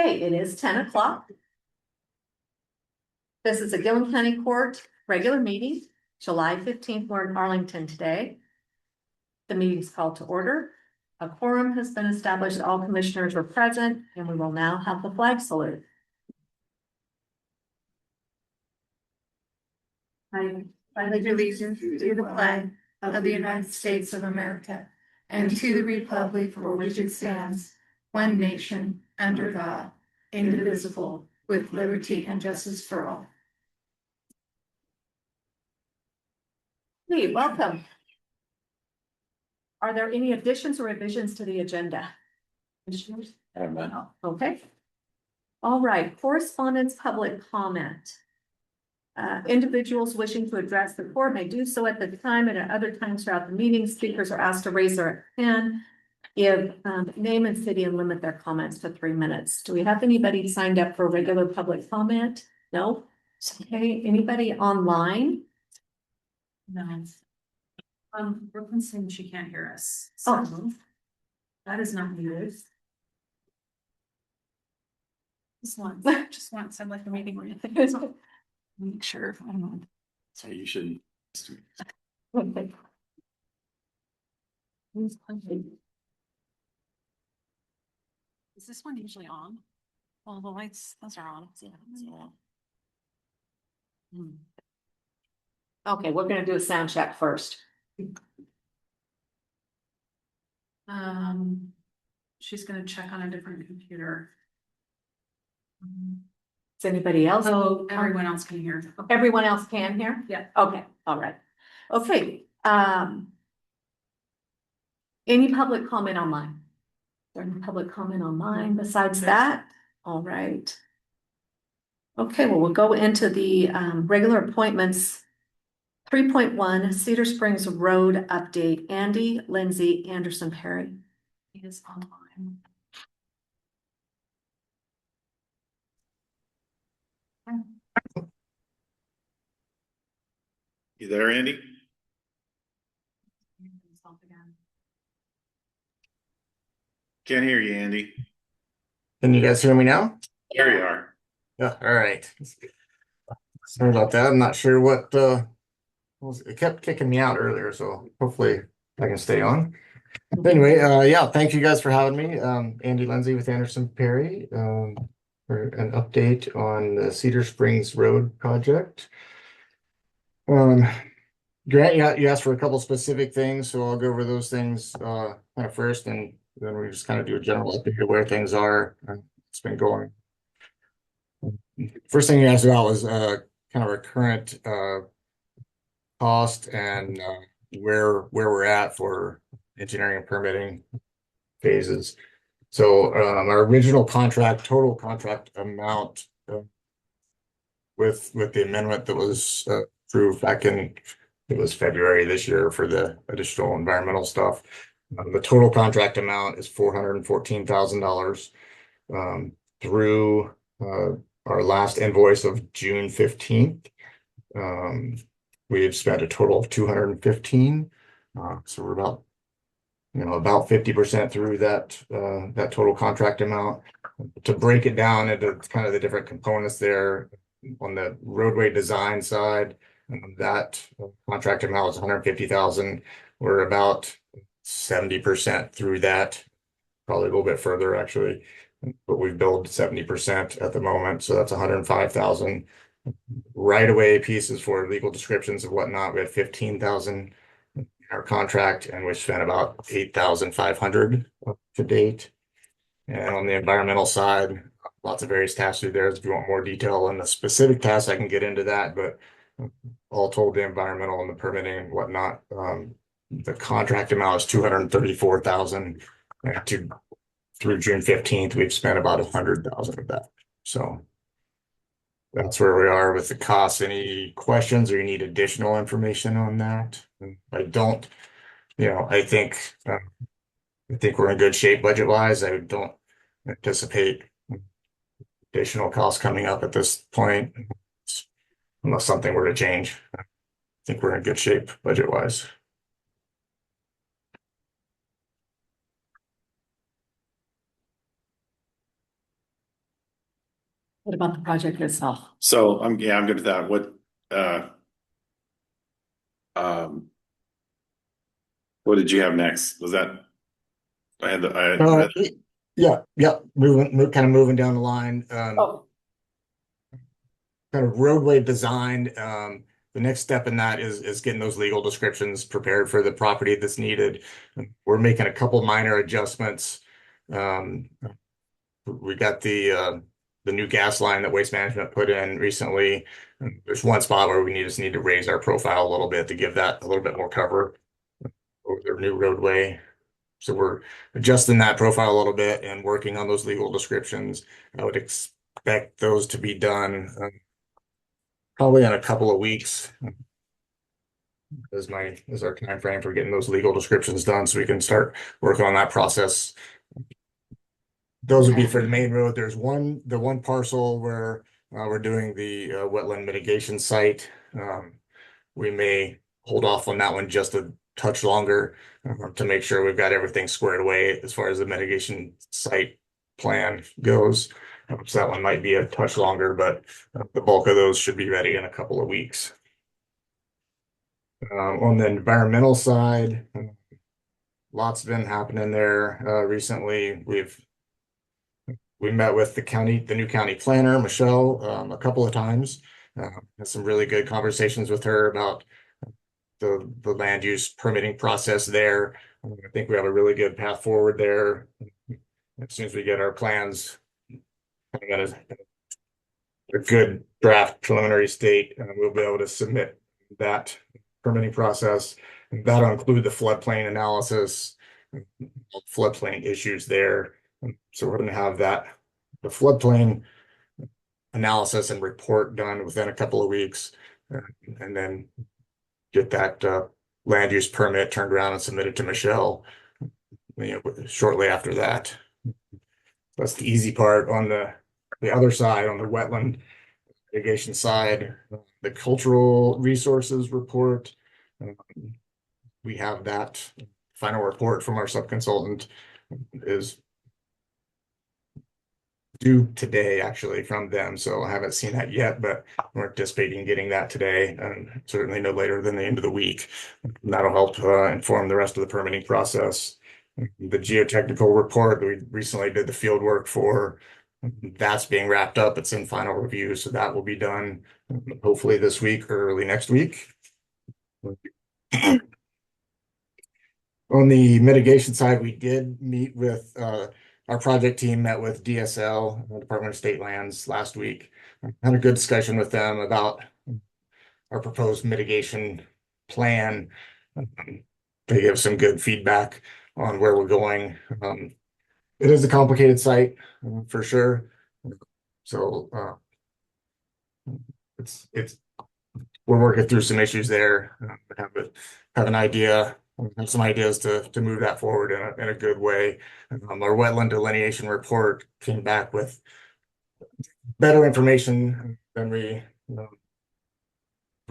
Okay, it is 10 o'clock. This is a Gilliam County Court regular meeting, July 15th. We're in Arlington today. The meeting is called to order. A quorum has been established. All commissioners are present, and we will now have the flag salute. I pledge allegiance to the flag of the United States of America and to the republic for which it stands, one nation, under God, indivisible, with liberty and justice for all. Hey, welcome. Are there any additions or revisions to the agenda? Okay. All right, correspondence, public comment. Individuals wishing to address the court may do so at the time and at other times throughout the meeting. Speakers are asked to raise their hand, give name and city, and limit their comments to 3 minutes. Do we have anybody signed up for regular public comment? No? Okay, anybody online? No. Brooklyn's saying she can't hear us. So that is not news. Just once, I'd like a meeting where you think it's on. Make sure, I don't know. So you shouldn't. Okay. Is this one usually on? Well, the lights, those are on. Okay, we're gonna do a sound check first. She's gonna check on a different computer. Is anybody else? So everyone else can hear. Everyone else can hear? Yeah. Okay, all right. Okay, any public comment online? Is there any public comment online besides that? All right. Okay, well, we'll go into the regular appointments. 3.1 Cedar Springs Road update. Andy, Lindsey, Anderson, Perry. He is online. You there, Andy? Can't hear you, Andy. Can you guys hear me now? Here you are. Yeah, all right. Sorry about that. I'm not sure what it kept kicking me out earlier, so hopefully I can stay on. Anyway, yeah, thank you guys for having me. Andy Lindsey with Anderson Perry, for an update on the Cedar Springs Road project. Grant, you asked for a couple specific things, so I'll go over those things kind of first, and then we just kind of do a general update of where things are. It's been going. First thing you asked about was kind of our current cost and where we're at for engineering and permitting phases. So our original contract, total contract amount with the amendment that was approved back in, it was February this year for the additional environmental stuff. The total contract amount is $414,000 through our last invoice of June 15th. We've spent a total of 215. So we're about 50% through that total contract amount. To break it down into kind of the different components there, on the roadway design side, that contract amount is 150,000. We're about 70% through that, probably a little bit further actually, but we've billed 70% at the moment, so that's 105,000. Right away pieces for legal descriptions of whatnot, we had 15,000 in our contract, and we spent about 8,500 to date. And on the environmental side, lots of various tasks through there. If you want more detail on the specific tasks, I can get into that, but all told, the environmental and the permitting and whatnot, the contract amount is 234,000. Through June 15th, we've spent about 100,000 of that. So that's where we are with the costs. Any questions or you need additional information on that? I don't, I think we're in good shape budget wise. I don't anticipate additional costs coming up at this point unless something were to change. I think we're in good shape budget wise. What about the project itself? So I'm good with that. Um, what did you have next? Was that? Uh, yeah, kind of moving down the line. Oh, Kind of roadway design. The next step in that is getting those legal descriptions prepared for the property that's needed. We're making a couple minor adjustments. We got the new gas line that Waste Management put in recently. There's one spot where we just need to raise our profile a little bit to give that a little bit more cover over their new roadway. So we're adjusting that profile a little bit and working on those legal descriptions. I would expect those to be done probably in a couple of weeks. Is our time frame for getting those legal descriptions done so we can start working on that process. Those would be for the main road. There's the one parcel where we're doing the wetland mitigation site. We may hold off on that one just a touch longer to make sure we've got everything squared away as far as the mitigation site plan goes. So that one might be a touch longer, but the bulk of those should be ready in a couple of weeks. On the environmental side, lots been happening there recently. We met with the new county planner, Michelle, a couple of times. Had some really good conversations with her about the land use permitting process there. I think we have a really good path forward there. As soon as we get our plans in a good draft preliminary state, we'll be able to submit that permitting process. That'll include the floodplain analysis, floodplain issues there. So we're going to have the floodplain analysis and report done within a couple of weeks, and then get that land use permit turned around and submitted to Michelle, shortly after that. That's the easy part. On the other side, on the wetland mitigation side, the cultural resources report, we have that final report from our subconsultant is due today, actually, from them. So I haven't seen that yet, but we're anticipating getting that today, and certainly no later than the end of the week. And that'll help inform the rest of the permitting process. The geotechnical report that we recently did the field work for, that's being wrapped up. It's in final review, so that will be done hopefully this week or early next week. On the mitigation side, we did meet with our project team, met with DSL, Department of State Lands, last week. Had a good discussion with them about our proposed mitigation plan. They give some good feedback on where we're going. It is a complicated site for sure. So we're working through some issues there. Have an idea. Have some ideas to move that forward in a good way. Our wetland delineation report came back with better information than we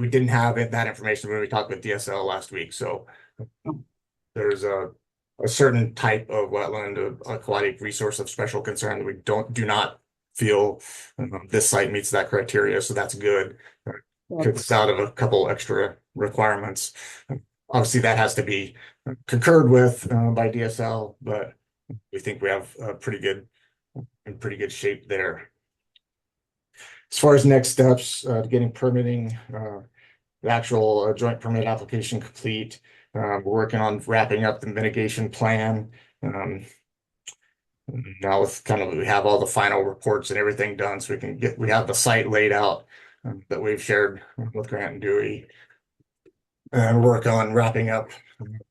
didn't have that information when we talked with DSL last week. So there's a certain type of wetland, aquatic resource of special concern that we do not feel this site meets that criteria. So that's good. It's out of a couple extra requirements. Obviously, that has to be concurred with by DSL, but we think we have in pretty good shape there. As far as next steps, getting permitting, the actual joint permit application complete. We're working on wrapping up the mitigation plan. Now we have all the final reports and everything done, so we have the site laid out that we've shared with Grant and Dewey. And work on wrapping up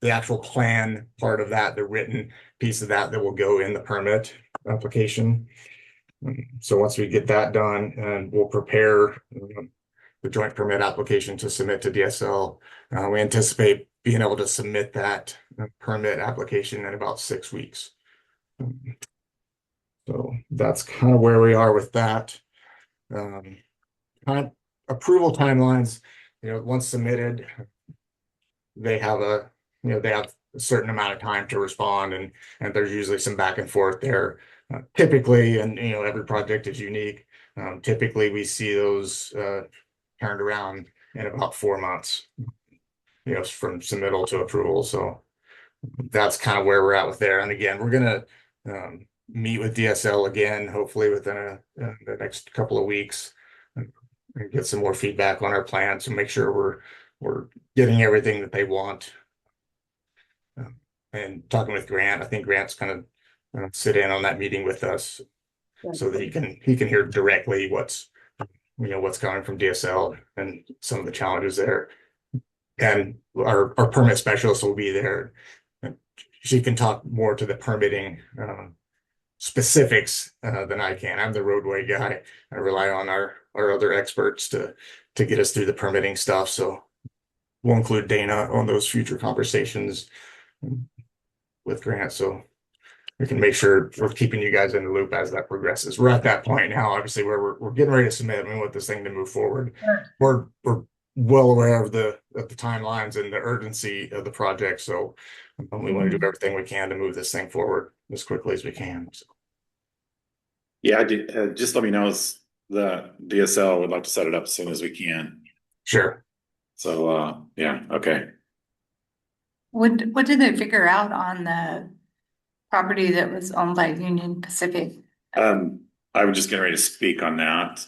the actual plan part of that, the written piece of that will go in the permit application. So once we get that done, and we'll prepare the joint permit application to submit to DSL. We anticipate being able to submit that permit application in about 6 weeks. So that's kind of where we are with that. Kind of approval timelines, once submitted, they have a certain amount of time to respond, and there's usually some back and forth there. Typically, and every project is unique, Typically, we see those turned around in about 4 months, from submittal to approval. So that's kind of where we're at with there. And again, we're gonna meet with DSL again, hopefully within the next couple of weeks, and get some more feedback on our plans and make sure we're getting everything that they want. And talking with Grant, I think Grant's kind of sit in on that meeting with us so that he can hear directly what's coming from DSL and some of the challenges there. And our permit specialist will be there. She can talk more to the permitting specifics than I can. I'm the roadway guy. I rely on our other experts to get us through the permitting stuff. So we'll include Dana on those future conversations with Grant, so we can make sure we're keeping you guys in the loop as that progresses. We're at that point now, obviously, where we're getting ready to submit. We want this thing to move forward. Sure. We're well aware of the timelines and the urgency of the project, so we want to do everything we can to move this thing forward as quickly as we can. So. Yeah, I did. Just let me know as the DSL would like to set it up as soon as we can. Sure. So, yeah, okay. What did they figure out on the property that was owned by Union Pacific? I was just getting ready to speak on that.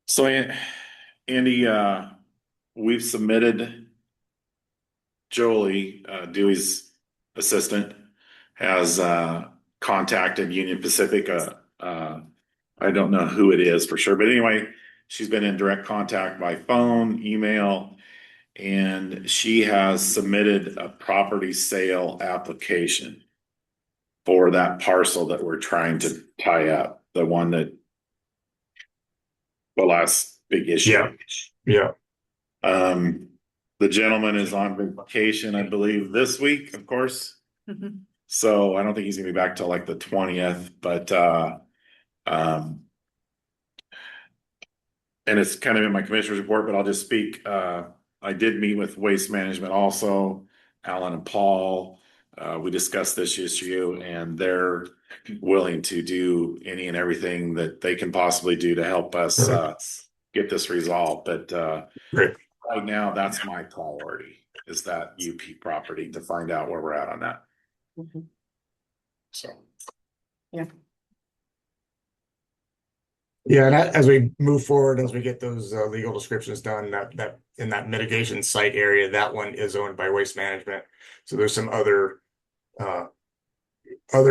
So Andy, we've submitted Jolie, Dewey's assistant, has contacted Union Pacific. I don't know who it is for sure, but anyway, she's been in direct contact by phone, email, and she has submitted a property sale application for that parcel that we're trying to tie up, the one that the last big issue. Yeah. The gentleman is on vacation, I believe, this week, of course. So I don't think he's gonna be back till like the 20th, but and it's kind of in my commissioner's report, but I'll just speak. I did meet with Waste Management also, Alan and Paul. We discussed this issue and they're willing to do any and everything that they can possibly do to help us get this resolved. But right now, that's my priority, is that UP property, to find out where we're at on that. So. Yeah. Yeah, and as we move forward, as we get those legal descriptions done, that in that mitigation site area, that one is owned by Waste Management. So there's some other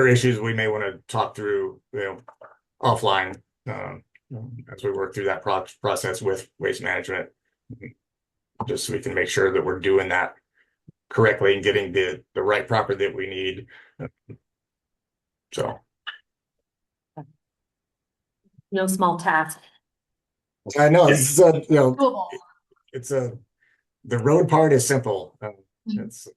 issues we may want to talk through, offline, as we work through that process with Waste Management, just so we can make sure that we're doing that correctly and getting the right property that we need. So. No small task. I know it's the road part is simple. It's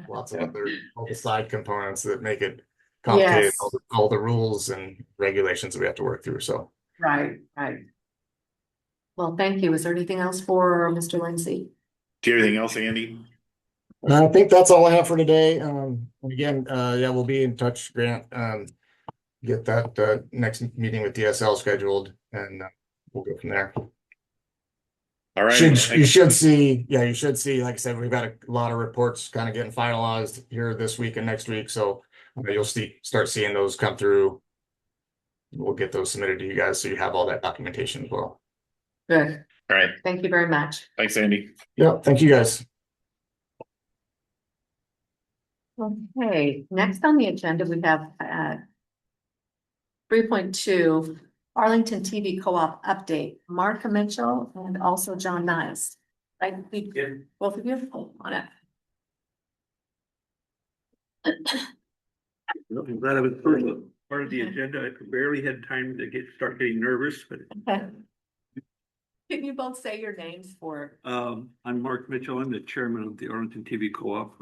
lots of other side components that make it complicated. Yes. All the rules and regulations that we have to work through. So Right. Well, thank you. Is there anything else for Mr. Lindsey? Do you have anything else, Andy? I think that's all I have for today. And again, we'll be in touch, Grant. Get that next meeting with DSL scheduled, and we'll go from there. All right. You should see, like I said, we've got a lot of reports kind of getting finalized here this week and next week. So you'll start seeing those come through. We'll get those submitted to you guys so you have all that documentation as well. Good. All right. Thank you very much. Thanks, Andy. Yeah, thank you guys. Okay, next on the agenda, we have 3.2 Arlington TV Co-op update, Mark Mitchell and also John Nice. Right, both of you on it. I'm glad I was part of the agenda. I barely had time to start getting nervous, but Can you both say your names for? I'm Mark Mitchell. I'm the chairman of the Arlington TV Co-op.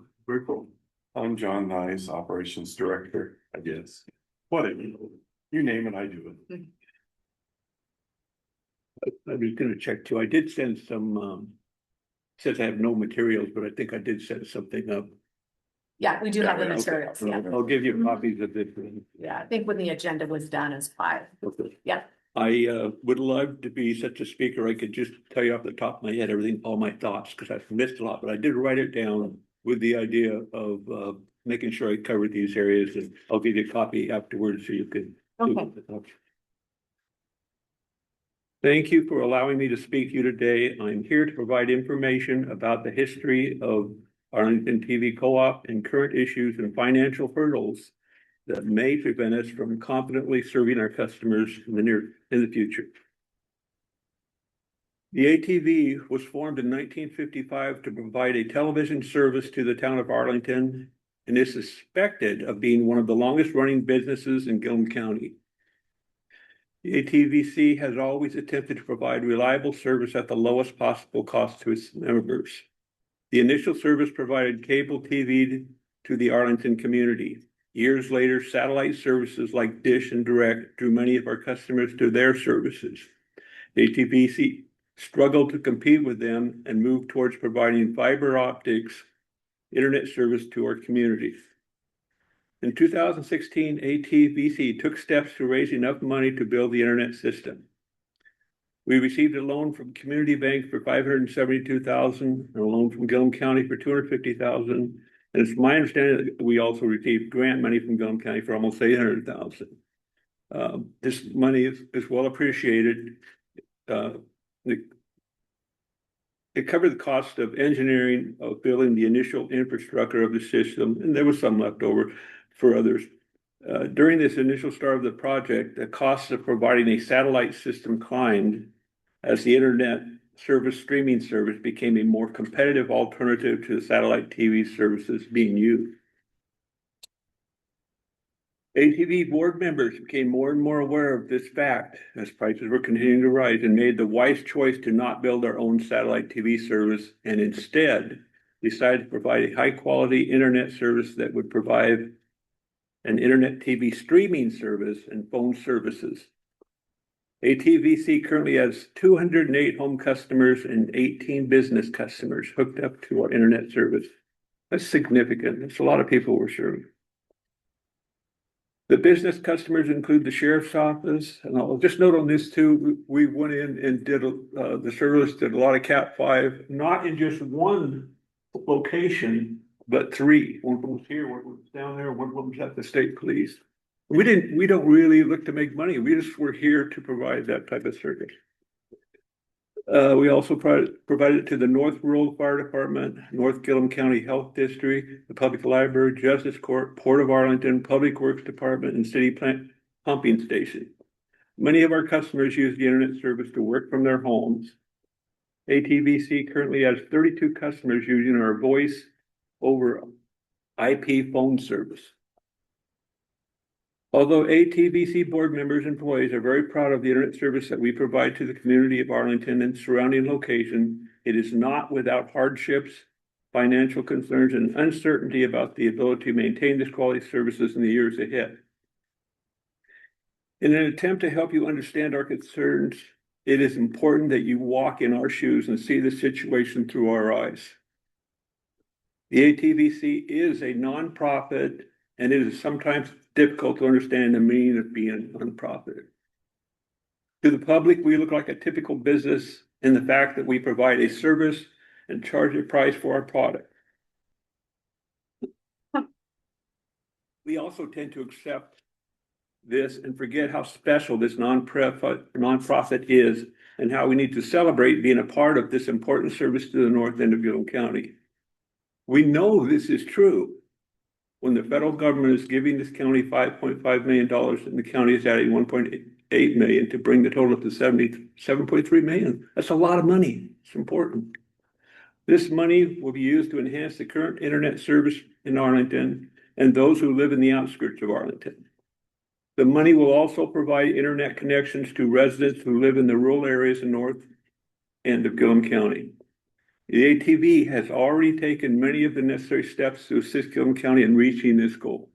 I'm John Nice, operations director, I guess. Whatever, you name it, I do it. I was gonna check too. I did send some, says I have no materials, but I think I did set something up Yeah, we do have the Okay. materials, yeah. I'll give you copies of this. Yeah, I think when the agenda was done is 5. Okay. Yeah. I would love to be such a speaker. I could just tell you off the top of my head, everything, all my thoughts, because I've missed a lot, but I did write it down with the idea of making sure I covered these areas, and I'll give you a copy afterwards so you can. Okay. Thank you for allowing me to speak to you today. I'm here to provide information about the history of Arlington TV Co-op and current issues and financial hurdles that may prevent us from confidently serving our customers in the future. The ATV was formed in 1955 to provide a television service to the town of Arlington and is suspected of being one of the longest running businesses in Gilliam County. The ATVC has always attempted to provide reliable service at the lowest possible cost to its members. The initial service provided cable TV to the Arlington community. Years later, satellite services like Dish and Direct drew many of our customers to their services. ATVC struggled to compete with them and moved towards providing fiber optics internet service to our communities. In 2016, ATVC took steps to raise enough money to build the internet system. We received a loan from Community Bank for $572,000 and a loan from Gilliam County for $250,000. And it's my understanding that we also received grant money from Gilliam County for almost $800,000. This money is well appreciated. It covered the cost of engineering of building the initial infrastructure of the system, and there was some left over for others. During this initial start of the project, the cost of providing a satellite system climbed as the internet streaming service became a more competitive alternative to the satellite TV services being used. ATV board members became more and more aware of this fact as prices were continuing to rise and made the wise choice to not build our own satellite TV service and instead decided to provide a high quality internet service that would provide an internet TV streaming service and phone services. ATVC currently has 208 home customers and 18 business customers hooked up to our internet service. That's significant. That's a lot of people we're serving. The business customers include the sheriff's office, and I'll just note on this too, we went in and did the service did a lot of Cat 5, not in just one location, but 3. One was here, one was down there, one was at the state police. We don't really look to make money. We just were here to provide that type of service. We also provided it to the North Rural Fire Department, North Gilliam County Health District, the Public Library, Justice Court, Port of Arlington, Public Works Department, and City Plant Pumping Station. Many of our customers use the internet service to work from their homes. ATVC currently has 32 customers using our voice over IP phone service. Although ATVC board members and employees are very proud of the internet service that we provide to the community of Arlington and surrounding locations, it is not without hardships, financial concerns, and uncertainty about the ability to maintain this quality services in the years ahead. In an attempt to help you understand our concerns, it is important that you walk in our shoes and see the situation through our eyes. The ATVC is a nonprofit, and it is sometimes difficult to understand the meaning of being a nonprofit. To the public, we look like a typical business in the fact that we provide a service and charge a price for our product. We also tend to accept this and forget how special this nonprofit is and how we need to celebrate being a part of this important service to the north end of Gilliam County. We know this is true when the federal government is giving this county $5.5 million and the county is adding $1.8 million to bring the total up to $77.3 million. That's a lot of money. It's important. This money will be used to enhance the current internet service in Arlington and those who live in the outskirts of Arlington. The money will also provide internet connections to residents who live in the rural areas in north end of Gilliam County. The ATV has already taken many of the necessary steps to assist Gilliam County in reaching this goal.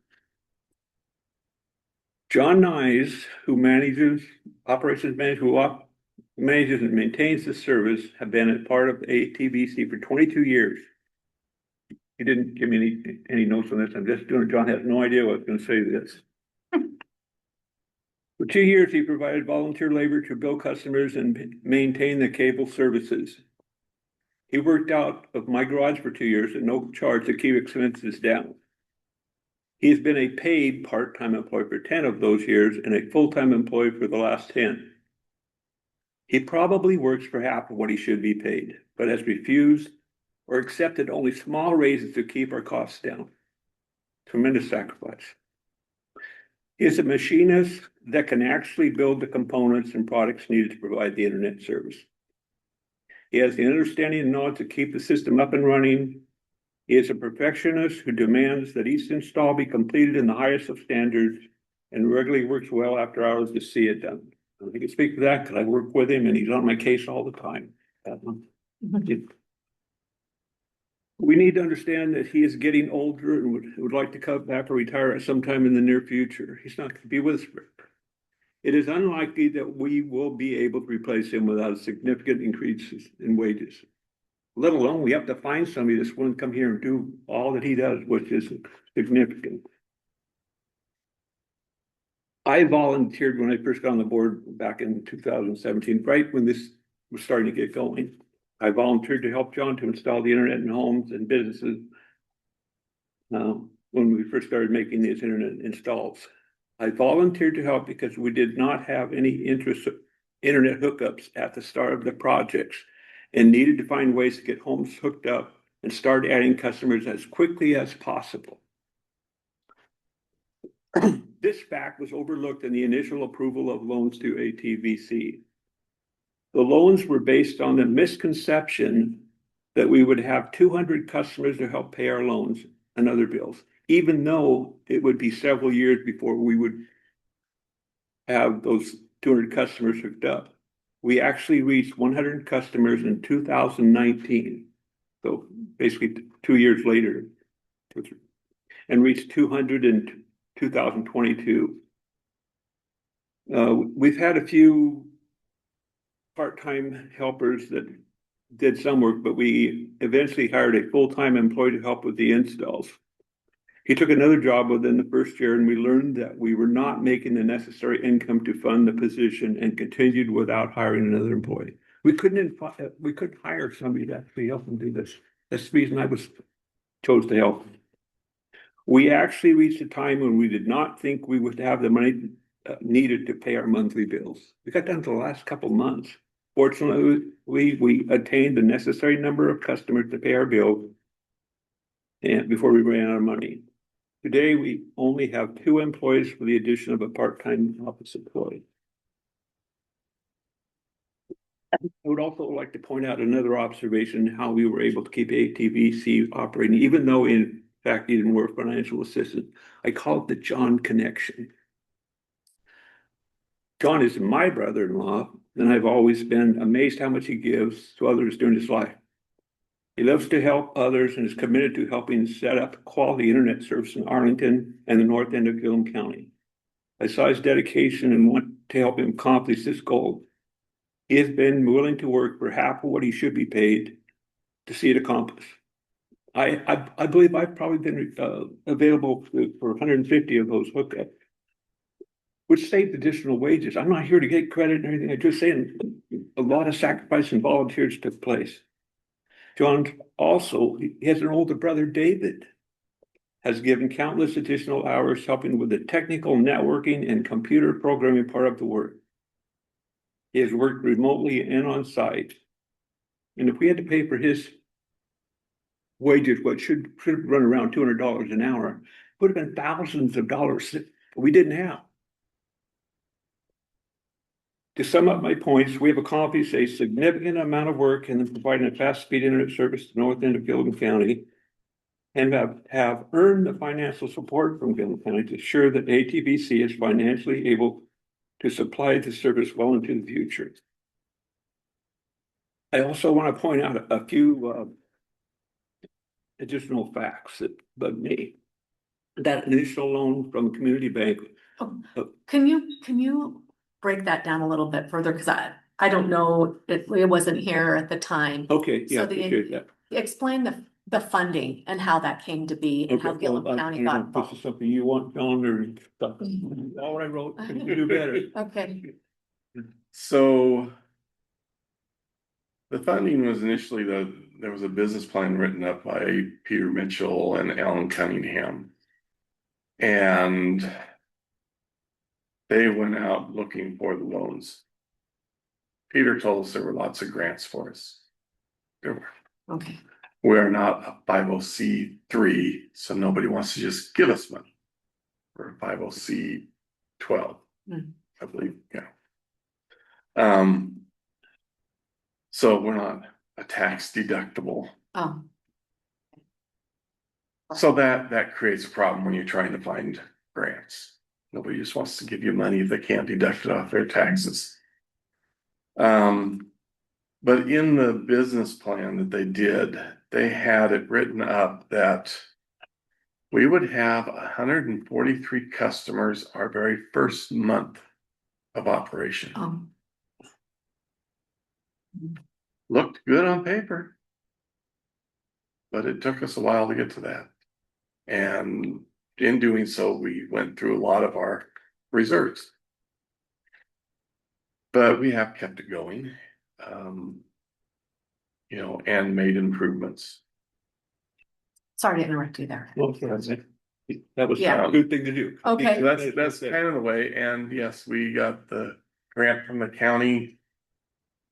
John Nyes, who manages and maintains the service, have been a part of ATVC for 22 years. He didn't give me any notes on this. I'm just doing, John has no idea what I was gonna say this. For 2 years, he provided volunteer labor to bill customers and maintain the cable services. He worked out of my garage for 2 years at no charge to keep expenses down. He has been a paid part-time employee for 10 of those years and a full-time employee for the last 10. He probably works for half of what he should be paid, but has refused or accepted only small raises to keep our costs down. Tremendous sacrifice. He is a machinist that can actually build the components and products needed to provide the internet service. He has the understanding and knowledge to keep the system up and running. He is a perfectionist who demands that each install be completed in the highest of standards and regularly works well after hours to see it done. I can speak for that because I work with him and he's on my case all the time. We need to understand that he is getting older and would like to come back or retire at some time in the near future. He's not going to be with us forever. It is unlikely that we will be able to replace him without significant increases in wages. Let alone we have to find somebody that's willing to come here and do all that he does, which is significant. I volunteered when I first got on the board back in 2017, right when this was starting to get going. I volunteered to help John to install the internet in homes and businesses when we first started making these internet installs. I volunteered to help because we did not have any internet hookups at the start of the projects and needed to find ways to get homes hooked up and start adding customers as quickly as possible. This fact was overlooked in the initial approval of loans to ATVC. The loans were based on the misconception that we would have 200 customers to help pay our loans and other bills, even though it would be several years before we would have those 200 customers hooked up. We actually reached 100 customers in 2019. So basically 2 years later, and reached 200 in 2022. We've had a few part-time helpers that did some work, but we eventually hired a full-time employee to help with the installs. He took another job within the first year, and we learned that we were not making the necessary income to fund the position and continued without hiring another employee. We couldn't hire somebody to actually help him do this. That's the reason I chose to help. We actually reached a time when we did not think we would have the money needed to pay our monthly bills. We got down to the last couple of months. Fortunately, we attained the necessary number of customers to pay our bill and before we ran out of money. Today, we only have 2 employees for the addition of a part-time office employee. I would also like to point out another observation, how we were able to keep ATVC operating, even though in fact needed more financial assistance. I call it the John connection. John is my brother-in-law, and I've always been amazed how much he gives to others during his life. He loves to help others and is committed to helping set up quality internet service in Arlington and the north end of Gilliam County. I saw his dedication and want to help him accomplish this goal. He has been willing to work for half of what he should be paid to see it accomplished. I believe I've probably been available for 150 of those hookups, which saved additional wages. I'm not here to get credit and everything. I'm just saying a lot of sacrifice and volunteers took place. John also, he has an older brother, David, has given countless additional hours helping with the technical networking and computer programming part of the work. He has worked remotely and on site. And if we had to pay for his wages, what should run around $200 an hour, would have been thousands of dollars that we didn't have. To sum up my points, we have accomplished a significant amount of work in providing a fast-speed internet service to the north end of Gilliam County, and have earned the financial support from Gilliam County to ensure that ATVC is financially able to supply the service well into the future. I also want to point out a few additional facts that bug me. That initial loan from Community Bank. Can you break that down a little bit further? Because I don't know, it wasn't here at the time. Okay, yeah, So appreciate that. explain the funding and how that came to be and how Okay, Gilliam well, I County don't got know if this involved. is something you want, John, or stuff. All I wrote, can you do better? Okay, So. The funding was initially there was a business plan written up by Peter Mitchell and Alan Cunningham. And they went out looking for the loans. Peter told us there were lots of grants for us. There were. okay. We are not a 50C3, so nobody wants to just give us money. We're a 50C12, I believe, yeah. So we're not a tax deductible. Oh, So that creates a problem when you're trying to find grants. Nobody just wants to give you money if they can't deduct it off their taxes. But in the business plan that they did, they had it written up that we would have 143 customers our very first month of operation. Looked good on paper. But it took us a while to get to that. And in doing so, we went through a lot of our reserves. But we have kept it going, and made improvements. sorry to interrupt you there. Well, that was Yeah. a good thing to do. Okay. So that's kind of the way, and yes, we got the grant from the county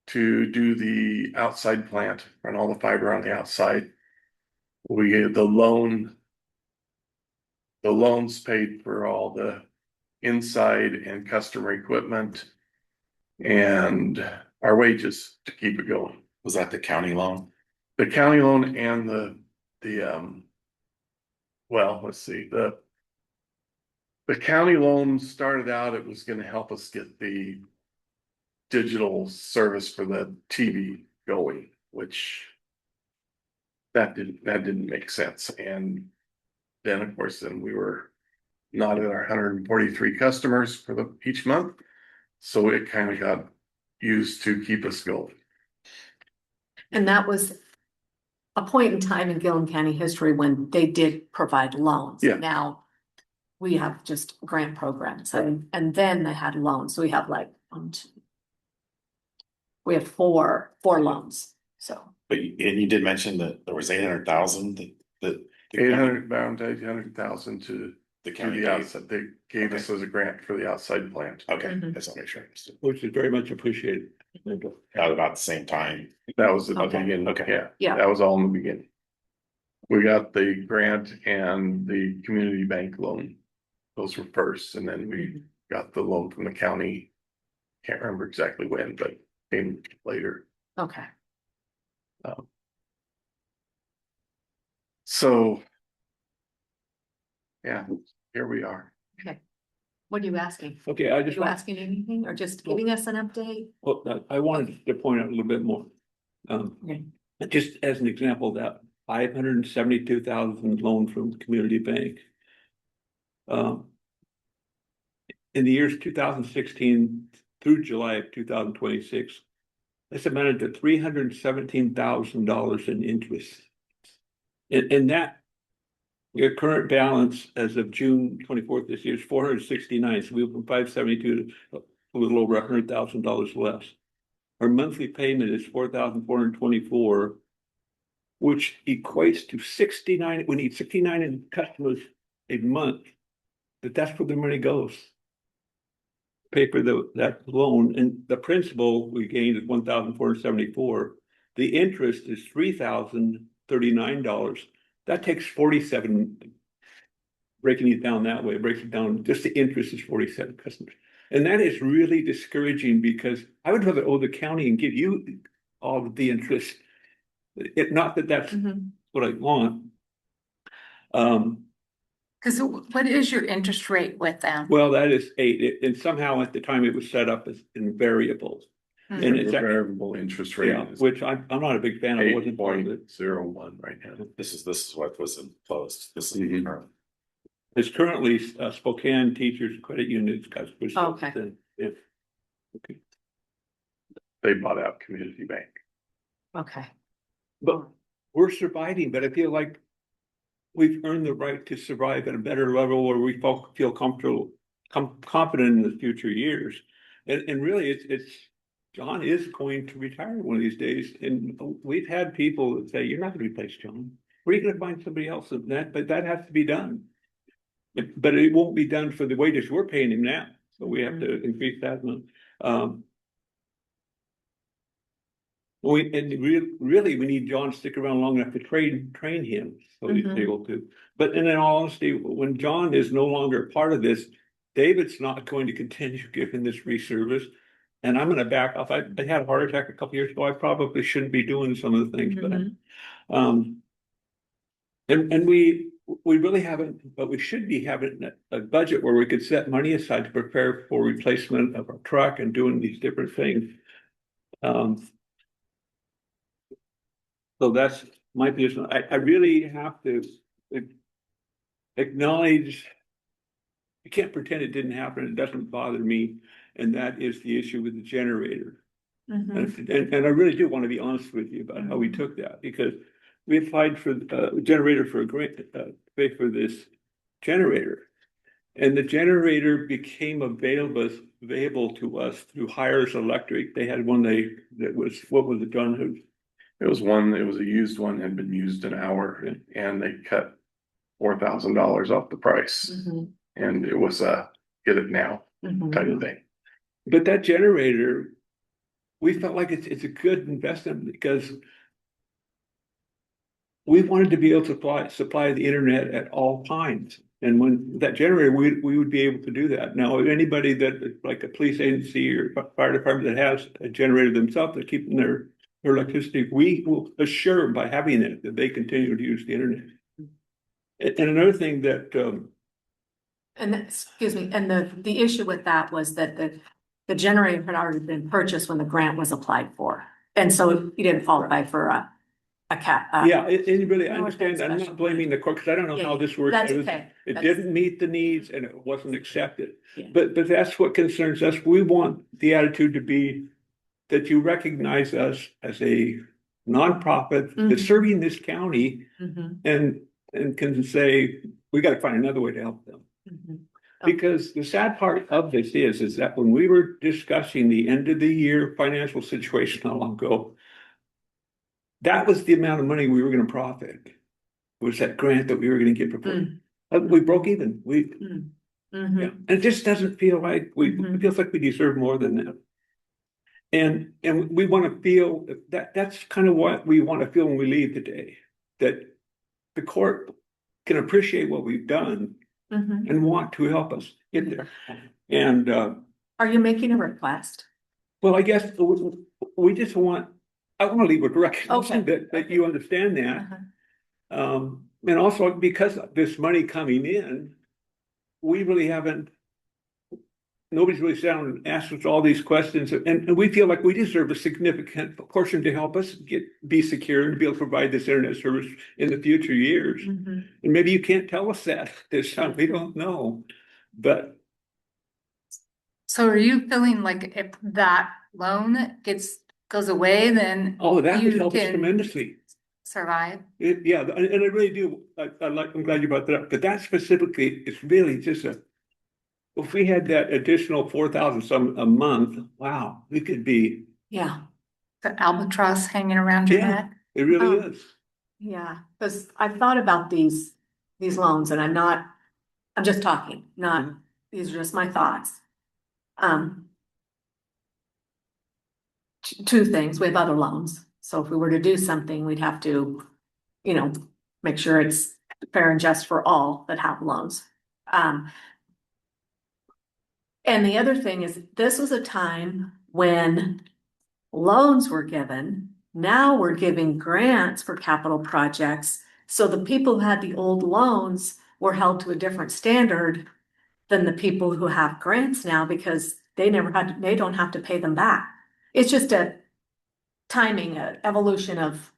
to do the outside plant, run all the fiber on the outside. We gave the loans paid for all the inside and customer equipment and our wages to keep it going. Was that the county loan? The county loan and well, let's see, the county loan started out, it was gonna help us get the digital service for the TV going, which that didn't make sense. And then, of course, we were not at our 143 customers for each month. So it kind of got used to keep us going. And that was a point in time in Gilliam County history when they did provide loans. Yeah. Now we have just grant programs and then they had loans. So we have like we have four loans. So. But you did mention that there was 800,000 that. 800,000 to The do county the gave. outside. They gave us as a grant for the outside plant. Okay, Mhm. that's what I sure understood. Which is very much appreciated. At about the same time. That was the Okay. beginning. Okay. Yeah. Yeah. That was all in the beginning. We got the grant and the community bank loan. Those were first, and then we got the loan from the county. Can't remember exactly when, but came later. Okay. So. Yeah, here we are. What are you asking? Okay, I Are just you want, asking anything or just giving us an update? well, I wanted to point out a little bit more. Okay. Just as an example, that 572,000 loan from the community bank. In the years 2016 through July of 2026, this amounted to $317,000 in interest. And that, your current balance as of June 24th this year is 469. So we went from 572 to a little over $100,000 less. Our monthly payment is 4,424, which equates to 69. We need 69 customers a month. But that's where the money goes. Pay for that loan, and the principal we gained is 1,474. The interest is $3,039. That takes 47. Breaking it down that way, breaks it down, just the interest is 47 customers. And that is really discouraging because I would rather owe the county and give you all of the interest. Not that that's what I want. Because what is your interest rate with them? Well, that is 8, and somehow at the time it was set up as in variables. Mhm. And The it's variable interest rate yeah, is which I'm not a big fan of. It wasn't part of it. 8.01 right now. This is what was imposed. This is. Mhm. It's currently Spokane Teachers Credit Union's customers. Okay. Yeah. Okay. They bought out Community Bank. Okay. But we're surviving, but I feel like we've earned the right to survive at a better level where we feel comfortable, confident in the future years. And really, it's John is going to retire one of these days, and we've had people that say, "You're not going to replace John. Where are you going to find somebody else?" And but that has to be done. But it won't be done for the wages we're paying him now, so we have to increase that amount. Really, we need John to stick around long enough to train him, so he's able to. But in all honesty, when John is no longer part of this, David's not going to continue giving this free service. And I'm gonna back off. I had a heart attack a couple years ago. I probably shouldn't be doing some of the things, but and we really haven't, but we should be having a budget where we could set money aside to prepare for replacement of our truck and doing these different things. So that's my position. I really have to acknowledge, you can't pretend it didn't happen. It doesn't bother me. And that is the issue with the generator. And I really do want to be honest with you about how we took that, because we applied for a generator for a grant, pay for this generator. And the generator became available to us through Hires Electric. They had one that was, what was it, John? It was a used one, had been used an hour, and they cut $4,000 off the price. And it was get it now type of thing. But that generator, we felt like it's a good investment because we wanted to be able to supply the internet at all times. And when that generator, we would be able to do that. Now, anybody that, like a police agency or fire department that has a generator themselves, that keeping their electricity, we will assure by having it that they continue to use the internet. And another thing that excuse me, and the issue with that was that the generator had already been purchased when the grant was applied for. And so you didn't qualify for a cap. Yeah, it really, I understand that. I'm not blaming the court, because I don't know how this works. That's okay. It didn't meet the needs and it wasn't accepted. Yeah. But that's what concerns us. We want the attitude to be that you recognize us as a nonprofit that's serving this county and can say, we got to find another way to help them. Because the sad part of this is that when we were discussing the end of the year financial situation not long ago, that was the amount of money we were going to profit, was that grant that we were going to get proposed. We broke even. Yeah. And it just doesn't feel like it feels like we deserve more than that. And we want to feel that's kind of what we want to feel when we leave today, that the court can appreciate what we've done and want to help us get there. And are you making a request? Well, I guess we just I want to leave with recognition that you understand that. And also because of this money coming in, we really nobody's really sat down and asked us all these questions, and we feel like we deserve a significant portion to help us be secure and be able to provide this internet service in the future years. And maybe you can't tell us that this time, we don't know. But so are you feeling like if that loan goes away, then that would help us tremendously survive? Yeah, and I really do. I'm glad you brought that up. But that specifically, it's really just if we had that additional 4,000 some a month, wow, we could be. Yeah. The albatross hanging around your neck. It really is. Yeah, because I've thought about these loans, and I'm just talking, these are just my thoughts. Two things, we have other loans. So if we were to do something, we'd have to, make sure it's fair and just for all that have loans. And the other thing is, this was a time when loans were given. Now we're giving grants for capital projects. So the people who had the old loans were held to a different standard than the people who have grants now, because they don't have to pay them back. It's just a timing, evolution of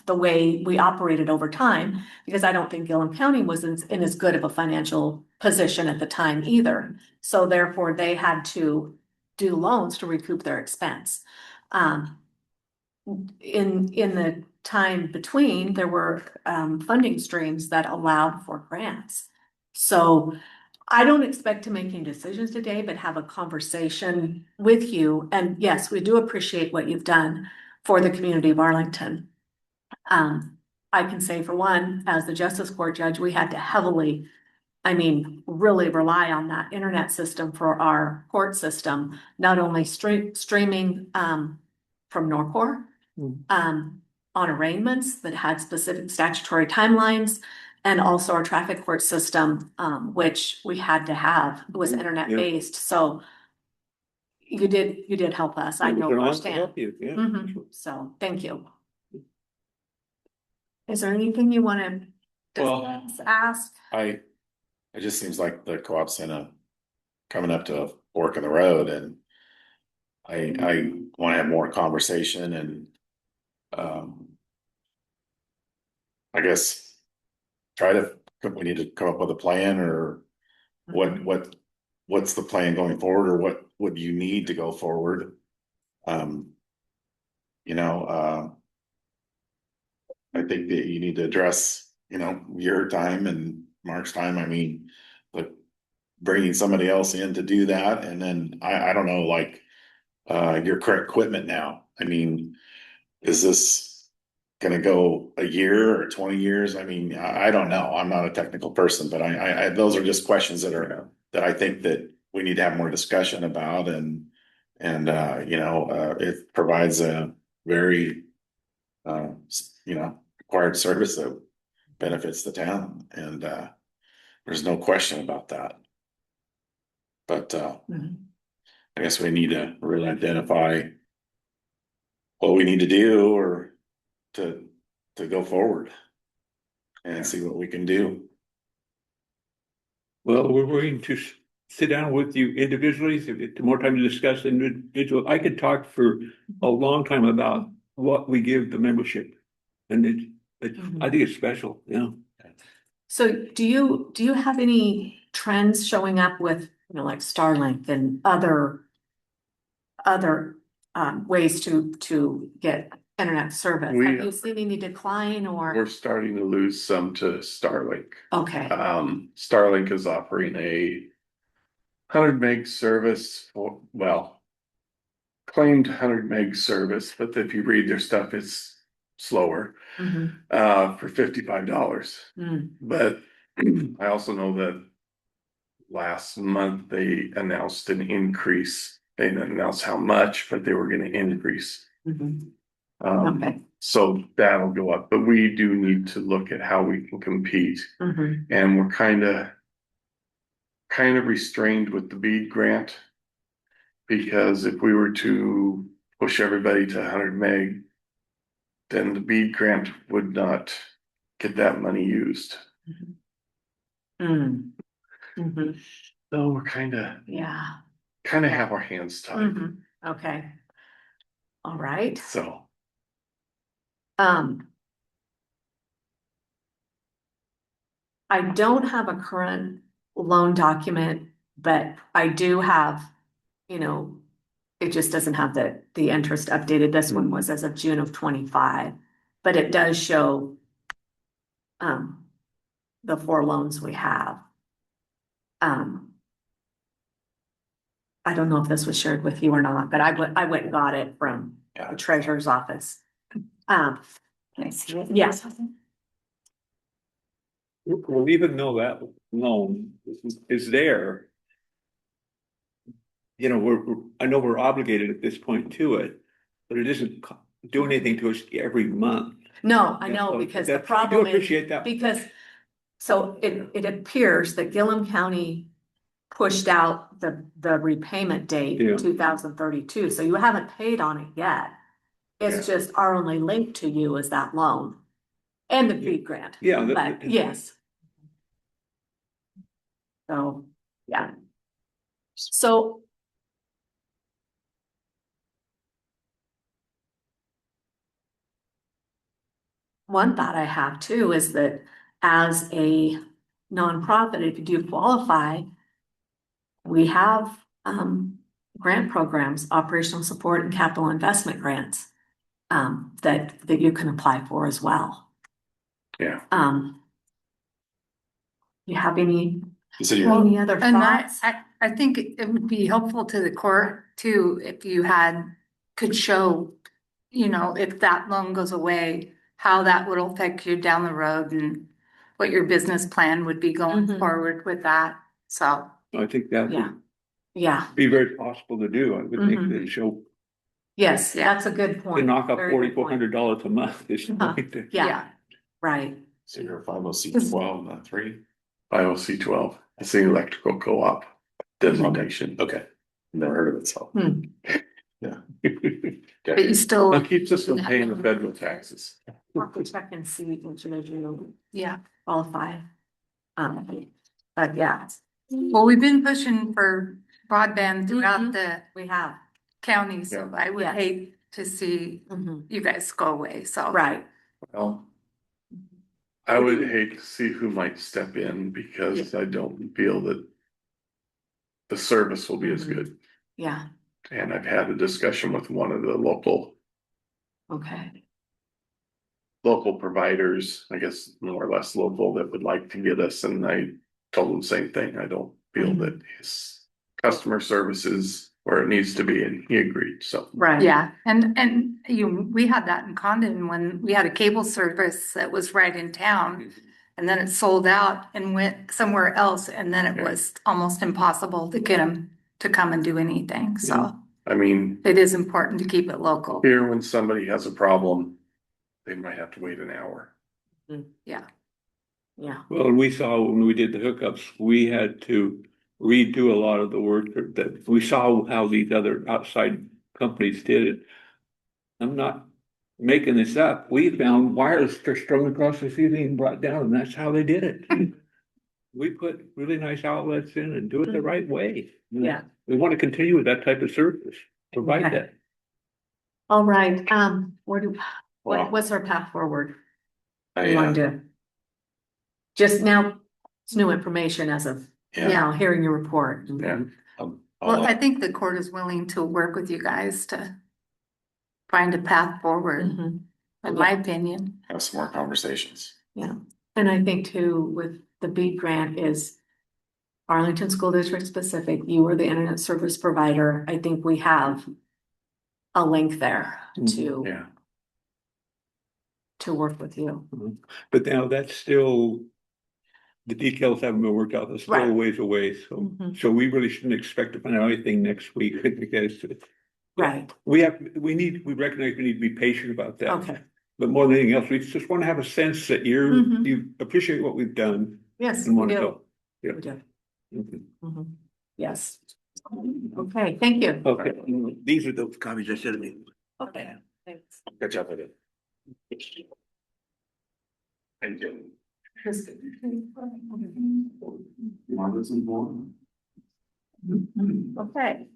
the way we operated over time, because I don't think Gilliam County was in as good of a financial position at the time either. So therefore they had to do loans to recoup their expense. In the time between, there were funding streams that allowed for grants. So I don't expect to make any decisions today, but have a conversation with you. And yes, we do appreciate what you've done for the community of Arlington. I can say for one, as the justice court judge, we had to heavily, I mean, really rely on that internet system for our court system, not only streaming from Norcor on arraignments that had specific statutory timelines, and also our traffic court system, which we had to have, was internet based. So you did help us. I know They're on to firsthand. help you, yeah. Mhm. So thank you. Is there anything you want to Well, discuss, ask? it just seems like the co-op's coming up to a fork in the road, and I want to have more conversation, and I guess we need to come up with a plan, or what's the plan going forward, or what would you need to go forward? You know, I think that you need to address, your time and Mark's time. I mean, like bringing somebody else in to do that. And then I don't know, like, your current equipment now. I mean, is this gonna go a year or 20 years? I mean, I don't know. I'm not a technical person, but those are just questions that I think that we need to have more discussion about, and it provides a very, required service that benefits the town, and there's no question about that. But I guess we need to really identify what we need to do, or to go forward and see what we can do. Well, we're going to sit down with you individually, so get more time to discuss individual. I could talk for a long time about what we give the membership, and I think it's special, yeah. So do you have any trends showing up with, like Starlink and other ways to get internet service? Have you seen any decline, or? We're starting to lose some to Starlink. Okay. Starlink is offering a 100 meg service claimed 100 meg service, but if you read their stuff, it's slower, for $55. But I also know that last month they announced an increase. They didn't announce how much, but they were going to increase. Okay. So that'll go up, but we do need to look at how we can compete. And we're kind of restrained with the BEAD grant, because if we were to push everybody to 100 meg, then the BEAD grant would not get that money used. So we're kind of have our hands tied. Okay. All right. So I don't have a current loan document, but I do have, it just doesn't have the interest updated. This one was as of June of 25, but it does show the 4 loans we have. I don't know if this was shared with you or not, but I went and got it from the treasurer's office. Can I see it? Yes. Well, even though that loan is there, I know we're obligated at this point to it, but it isn't doing anything to us every month. No, I know, because the problem I do appreciate that. So it appears that Gilliam County pushed out the repayment date in 2032. So you haven't paid on it yet. It's just our only link to you is that loan and the BEAD grant. But yes. So, yeah. So one thought I have too is that as a nonprofit, if you do qualify, we have grant programs, operational support and capital investment grants. that you can apply for as well. Yeah. You have any Well, other And thoughts? I think it would be helpful to the court too, if you could show, if that loan goes away, how that would affect you down the road and what your business plan would be going Mhm. forward with that. So, I think that Yeah. would Yeah, be very possible to do. I would think Mhm. that show yes, Yeah. that's a good to point. knock off Very good point. $4,400 a month is Uh-huh. like the- Yeah, right. So you're a 501c12, not 3? IOC 12, it's the electrical co-op designation. Okay. Never heard of it, so. Hmm. Yeah. but you still, That keeps us from paying the federal taxes. I'll have to check and see which of you yeah. qualify. But yeah, Well, we've been pushing for broadband throughout Mhm. the we have. county, so I would Yes. hate to see Mhm. you guys go away, so. Right. Well, I would hate to see who might step in because I don't feel that the service will be as Mhm. good. Yeah, And I've had a discussion with one of the okay. local providers, I guess more or less local, that would like to get us, and I told them the same thing. I don't feel Mhm. that his customer service is where it needs to be, and he agreed, so. Right. Yeah, and we had that in Condon when we had a cable service that was right in town. And then it sold out and went somewhere else, and then it Yeah. was almost impossible to get them to come and do anything, so I mean, it is important to keep it local. here, when somebody has a problem, they might have to wait an hour. Yeah, Yeah. Well, and we saw when we did the hookups, we had to redo a lot of the work that we saw how these other outside companies did it. I'm not making this up. We found wires just strung across the ceiling and brought down, and that's how they did it. We put really nice outlets in and do it the right way. Yeah. We want to continue with that type of service, provide Okay. that. All right, what's Well, our path forward? I, You want to do? Just now, it's new information as of yeah, now, hearing your report. Yeah. well, I I'll, think the court is willing to work with you guys to find a path forward, Mhm. in my opinion. have some more conversations. Yeah, and I think too, with the BEAD grant is Arlington School District specific, you are the internet service provider. I think we have a link there Yeah, to work with you. But now that's still, the details haven't been worked out. That's still a Right. ways away. So, Mhm. so we really shouldn't expect to find out anything next week because Right, we recognize we need to be patient about that. okay, But more than anything else, we just want to have a sense that Mhm. you appreciate what we've done yes, and we want to do. help. We Yeah. do. Mhm. Mhm. Yes. Okay, thank you. Okay, these are those copies I sent me. Okay, thanks. Catch up with it. and then Okay.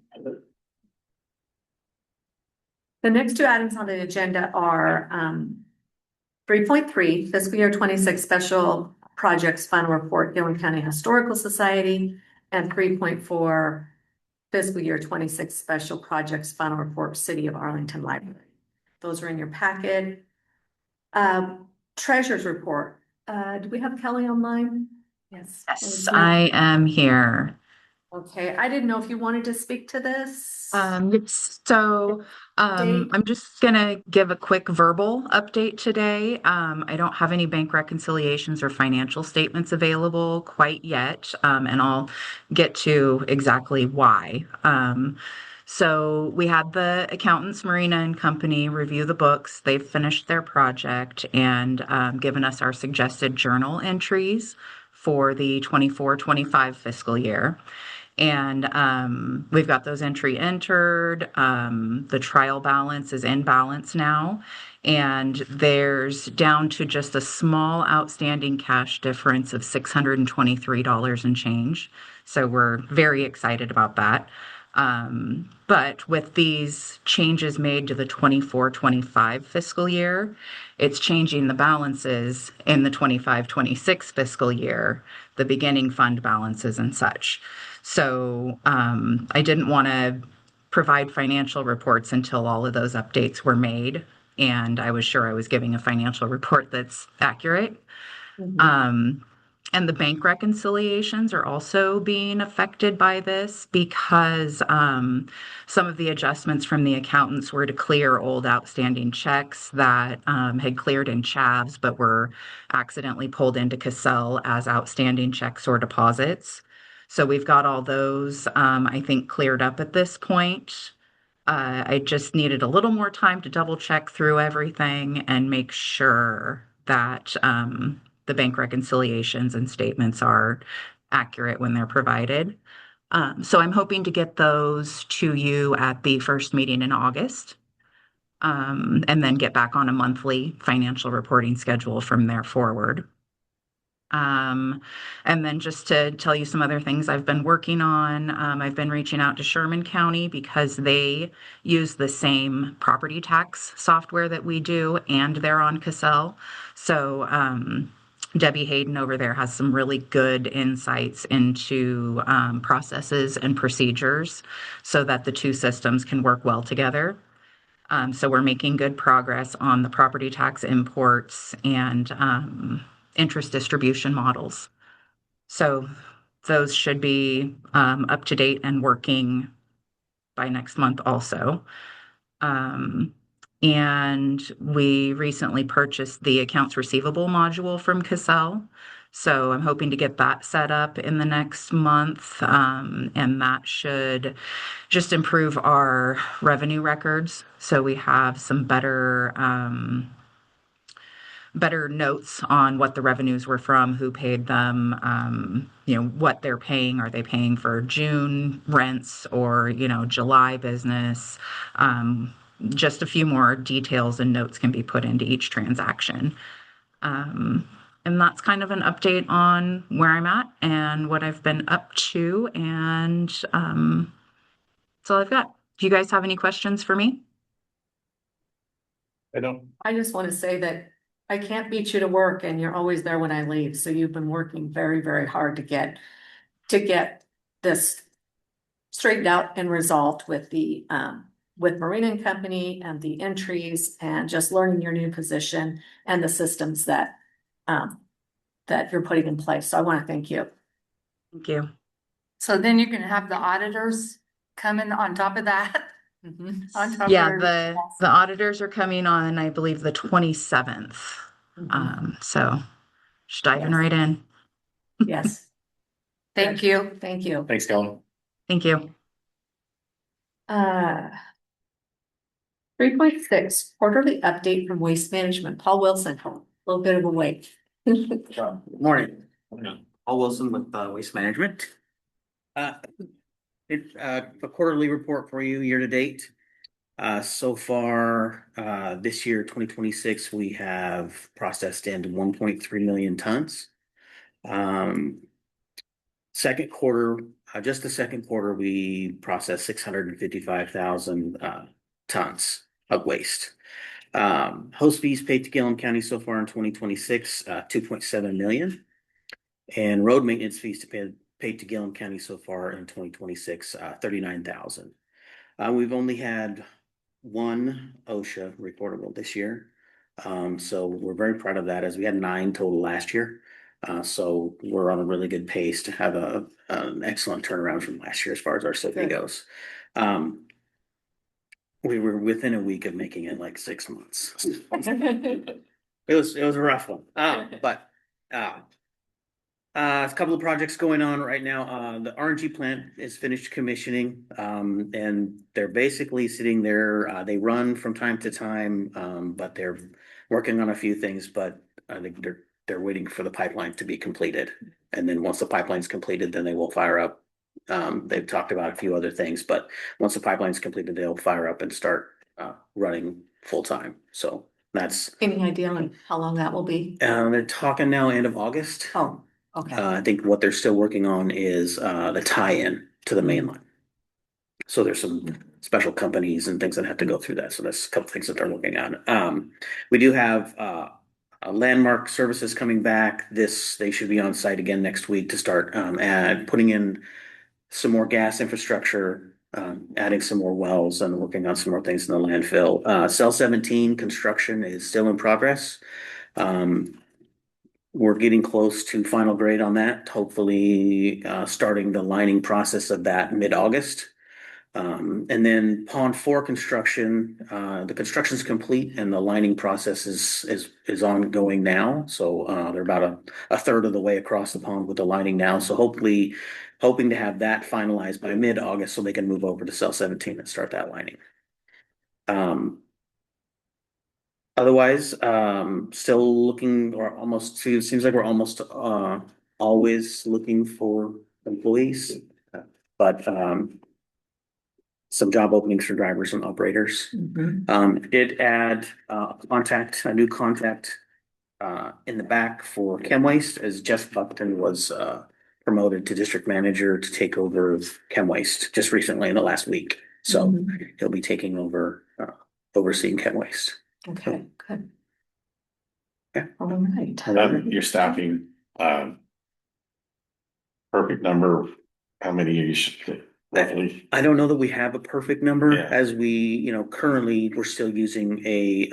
The next two items on the agenda are 3.3 fiscal year 26 special projects final report, Gilliam County Historical Society, and 3.4 fiscal year 26 special projects final report, City of Arlington Library. Those are in your packet. Treasurer's report. Do we have Kelly online? Yes. Yes, I am here. Okay, I didn't know if you wanted to speak to this. So I'm just gonna give a quick verbal update today. I don't have any bank reconciliations or financial statements available quite yet, and I'll get to exactly why. So we had the accountants, Marina and Company, review the books. They've finished their project and given us our suggested journal entries for the 24-25 fiscal year. And we've got those entered. The trial balance is in balance now. And there's down to just a small outstanding cash difference of $623 and change. So we're very excited about that. But with these changes made to the 24-25 fiscal year, it's changing the balances in the 25-26 fiscal year, the beginning fund balances and such. So I didn't want to provide financial reports until all of those updates were made. and I was sure I was giving a financial report that's accurate. Mhm. And the bank reconciliations are also being affected by this because some of the adjustments from the accountants were to clear old outstanding checks that had cleared in Chavs but were accidentally pulled into Cassell as outstanding checks or deposits. So we've got all those, I think, cleared up at this point. I just needed a little more time to double check through everything and make sure that the bank reconciliations and statements are accurate when they're provided. So I'm hoping to get those to you at the first meeting in August, and then get back on a monthly financial reporting schedule from there forward. And then just to tell you some other things I've been working on, I've been reaching out to Sherman County because they use the same property tax software that we do, and they're on Cassell. So Debbie Hayden over there has some really good insights into processes and procedures so that the two systems can work well together. So we're making good progress on the property tax imports and interest distribution models. So those should be up to date and working by next month also. And we recently purchased the accounts receivable module from Cassell. So I'm hoping to get that set up in the next month. And that should just improve our revenue records. So we have some better notes on what the revenues were from, who paid them, what they're paying. Are they paying for June rents or, July business? Just a few more details and notes can be put into each transaction. And that's kind of an update on where I'm at and what I've been up to. And that's all I've got. Do you guys have any questions for me? I don't, I just want to say that I can't beat you to work and you're always there when I leave. So you've been working very, very hard to get this straightened out and resolved with Marine and Company and the entries and just learning your new position and the systems that you're putting in place. So I want to thank you. Thank you. So then you're gonna have the auditors come in on top of that? Mhm. On top Yeah, of the auditors are coming on, I believe, the 27th. So just diving right in. Yes, Thank you. thank you. Thanks, Kelly. Thank you. 3.6, quarterly update from Waste Management. Paul Wilson, a little bit of a wait. Morning. Paul Wilson with Waste Management. It's a quarterly report for you year to date. So far, this year, 2026, we have processed into 1.3 million tons. Second quarter, just the second quarter, we processed 655,000 tons of waste. Host fees paid to Gilliam County so far in 2026, 2.7 million. And road maintenance fees paid to Gilliam County so far in 2026, 39,000. We've only had one OSHA reportable this year. So we're very proud of that, as we had 9 total last year. So we're on a really good pace to have an excellent turnaround from last year as far as our safety goes. We were within a week of making it like 6 months. It was a rough one. But a couple of projects going on right now. The RNG plant is finished commissioning, and they're basically sitting there. They run from time to time, but they're working on a few things. But I think they're waiting for the pipeline to be completed, and then once the pipeline's completed, then they will fire up. They've talked about a few other things, but once the pipeline's completed, they'll fire up and start running full time. So that's. Any idea on how long that will be? They're talking now end of August. Oh, okay. I think what they're still working on is the tie-in to the main line. So there's some special companies and things that have to go through that. So that's a couple things that they're looking at. We do have Landmark Services coming back. They should be on site again next week to start putting in some more gas infrastructure adding some more wells and working on some more things in the landfill. Cell 17 construction is still in progress. We're getting close to final grade on that, hopefully starting the lining process of that mid-August. And then Pond 4 construction, the construction's complete and the lining process is ongoing now. So they're about a third of the way across the pond with the lining now. So hoping to have that finalized by mid-August so they can move over to cell 17 and start that lining. Otherwise, still looking or almost it seems like we're almost always looking for employees, but some job openings for drivers and operators. Did add a new contact in the back for chem waste as Jeff Buckton was promoted to district manager to take over chem waste just recently in the last week. So he'll be taking over overseeing chem waste. Okay, good. Yeah. All right. Your staffing, perfect number, how many you should roughly? I don't know that we have a perfect number Yeah. as we, currently we're still using a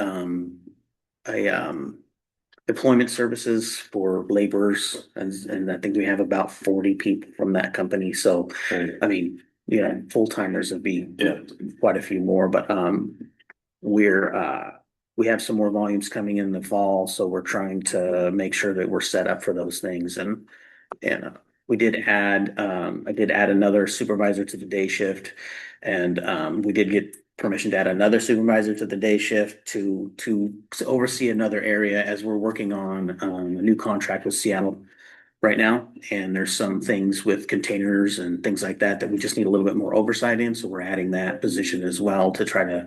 employment services for laborers and I think we have about 40 people from that company. So, I mean, full-timers would be quite a few more, but we have some more volumes coming in the fall, so we're trying to make sure that we're set up for those things. And we did add, I did add another supervisor to the day shift, and we did get permission to add another supervisor to the day shift to oversee another area as we're working on a new contract with Seattle right now. And there's some things with containers and things like that that we just need a little bit more oversight in. So we're adding that position as well to try to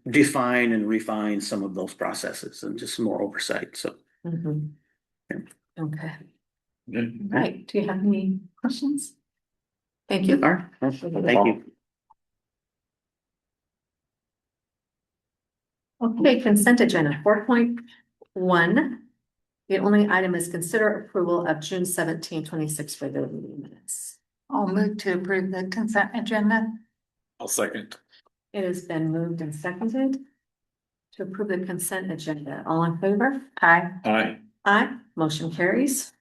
define and refine some of those processes and just some more oversight. So, Okay. Good. Right. Do you have any questions? Thank you. all right. Thank you. Okay, consent agenda 4.1. The only item is consider approval of June 17, 26 regular meeting minutes. I'll move to approve the consent agenda. I'll second. It has been moved and seconded to approve the consent agenda. All in favor? Aye. Aye. Aye. Motion carries.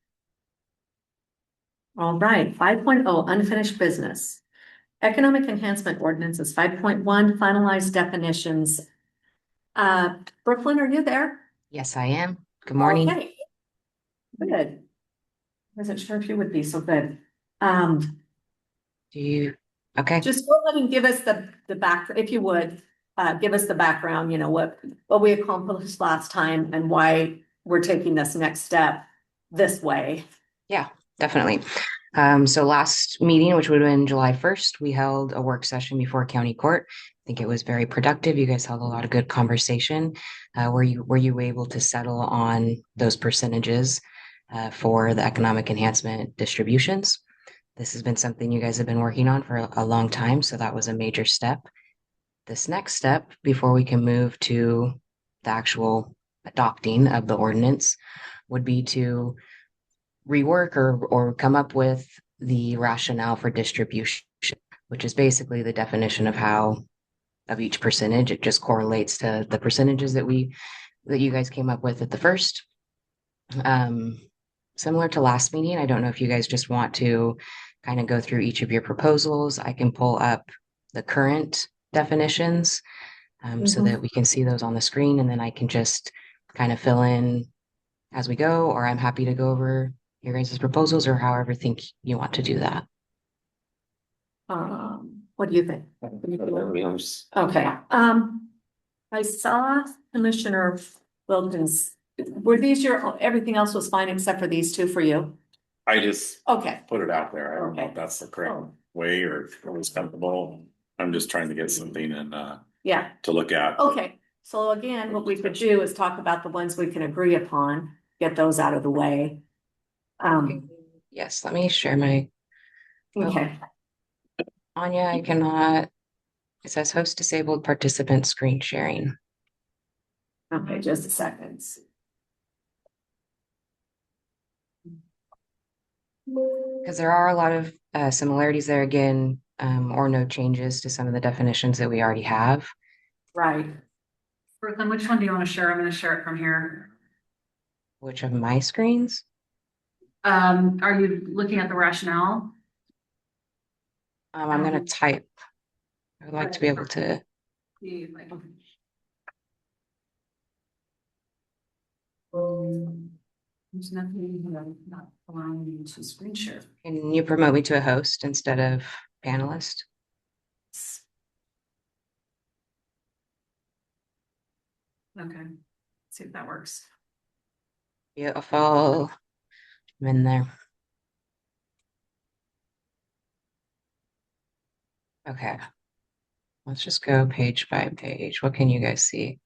All right, 5.0 unfinished business. Economic Enhancement Ordinance is 5.1 finalized definitions. Brooklyn, are you there? Yes, I am. Good morning. Okay. Good. Wasn't sure if you would be so good. Okay. Just go ahead and give us the back, if you would, give us the background, what we accomplished last time and why we're taking this next step this way. Yeah, definitely. So last meeting, which would have been July 1st, we held a work session before county court. I think it was very productive. You guys held a lot of good conversation. Were you able to settle on those percentages for the economic enhancement distributions? This has been something you guys have been working on for a long time, so that was a major step. This next step, before we can move to the actual adopting of the ordinance, would be to rework or come up with the rationale for distribution, which is basically the definition of each percentage. It just correlates to the percentages that you guys came up with at the first. Similar to last meeting, I don't know if you guys just want to kind of go through each of your proposals. I can pull up the current definitions so that we can see those on the screen, and then I can just kind of fill in as we go, or I'm happy to go over your guys' proposals or however think you want to do that. What do you think? Okay. I saw Commissioner Wilkins. Were these everything else was fine except for these two for you? I just Okay. put it out there. I don't know if that's the correct way or if it was comfortable. I'm just trying to get something and to look at. Okay. So again, what we could do is talk about the ones we can agree upon, get those out of the way. Yes, let me share my. Okay. Anya, I cannot. It says host disabled participant screen sharing. Okay, just a second. Because there are a lot of similarities there. Again, or no changes to some of the definitions that we already have. Right. Brooklyn, which one do you want to share? I'm gonna share it from here. Which of my screens? Are you looking at the rationale? I'm gonna type. I would like to be able to. See, like, there's nothing, not allowing you to screen share. Can you promote me to a host instead of panelist? Okay, see if that works. Beautiful. I'm in there. Okay. Let's just go page by page. What can you guys see?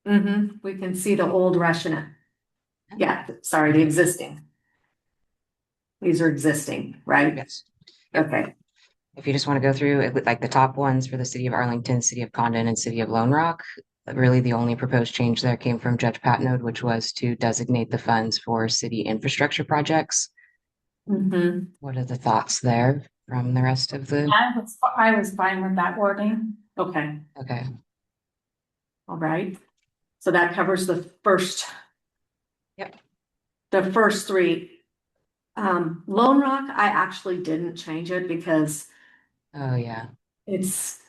We can see the old rationale. Yeah, sorry, the existing. These are existing, right? Yes. Okay. If you just want to go through it with like the top ones for the city of Arlington, city of Condon, and city of Lone Rock, really the only proposed change there came from Judge Patnode, which was to designate the funds for city infrastructure projects. What are the thoughts there from the rest of the? I was fine with that wording. Okay, Okay. all right. So that covers the first. Yep. The first three. Lone Rock, I actually didn't change it because Oh, yeah. it's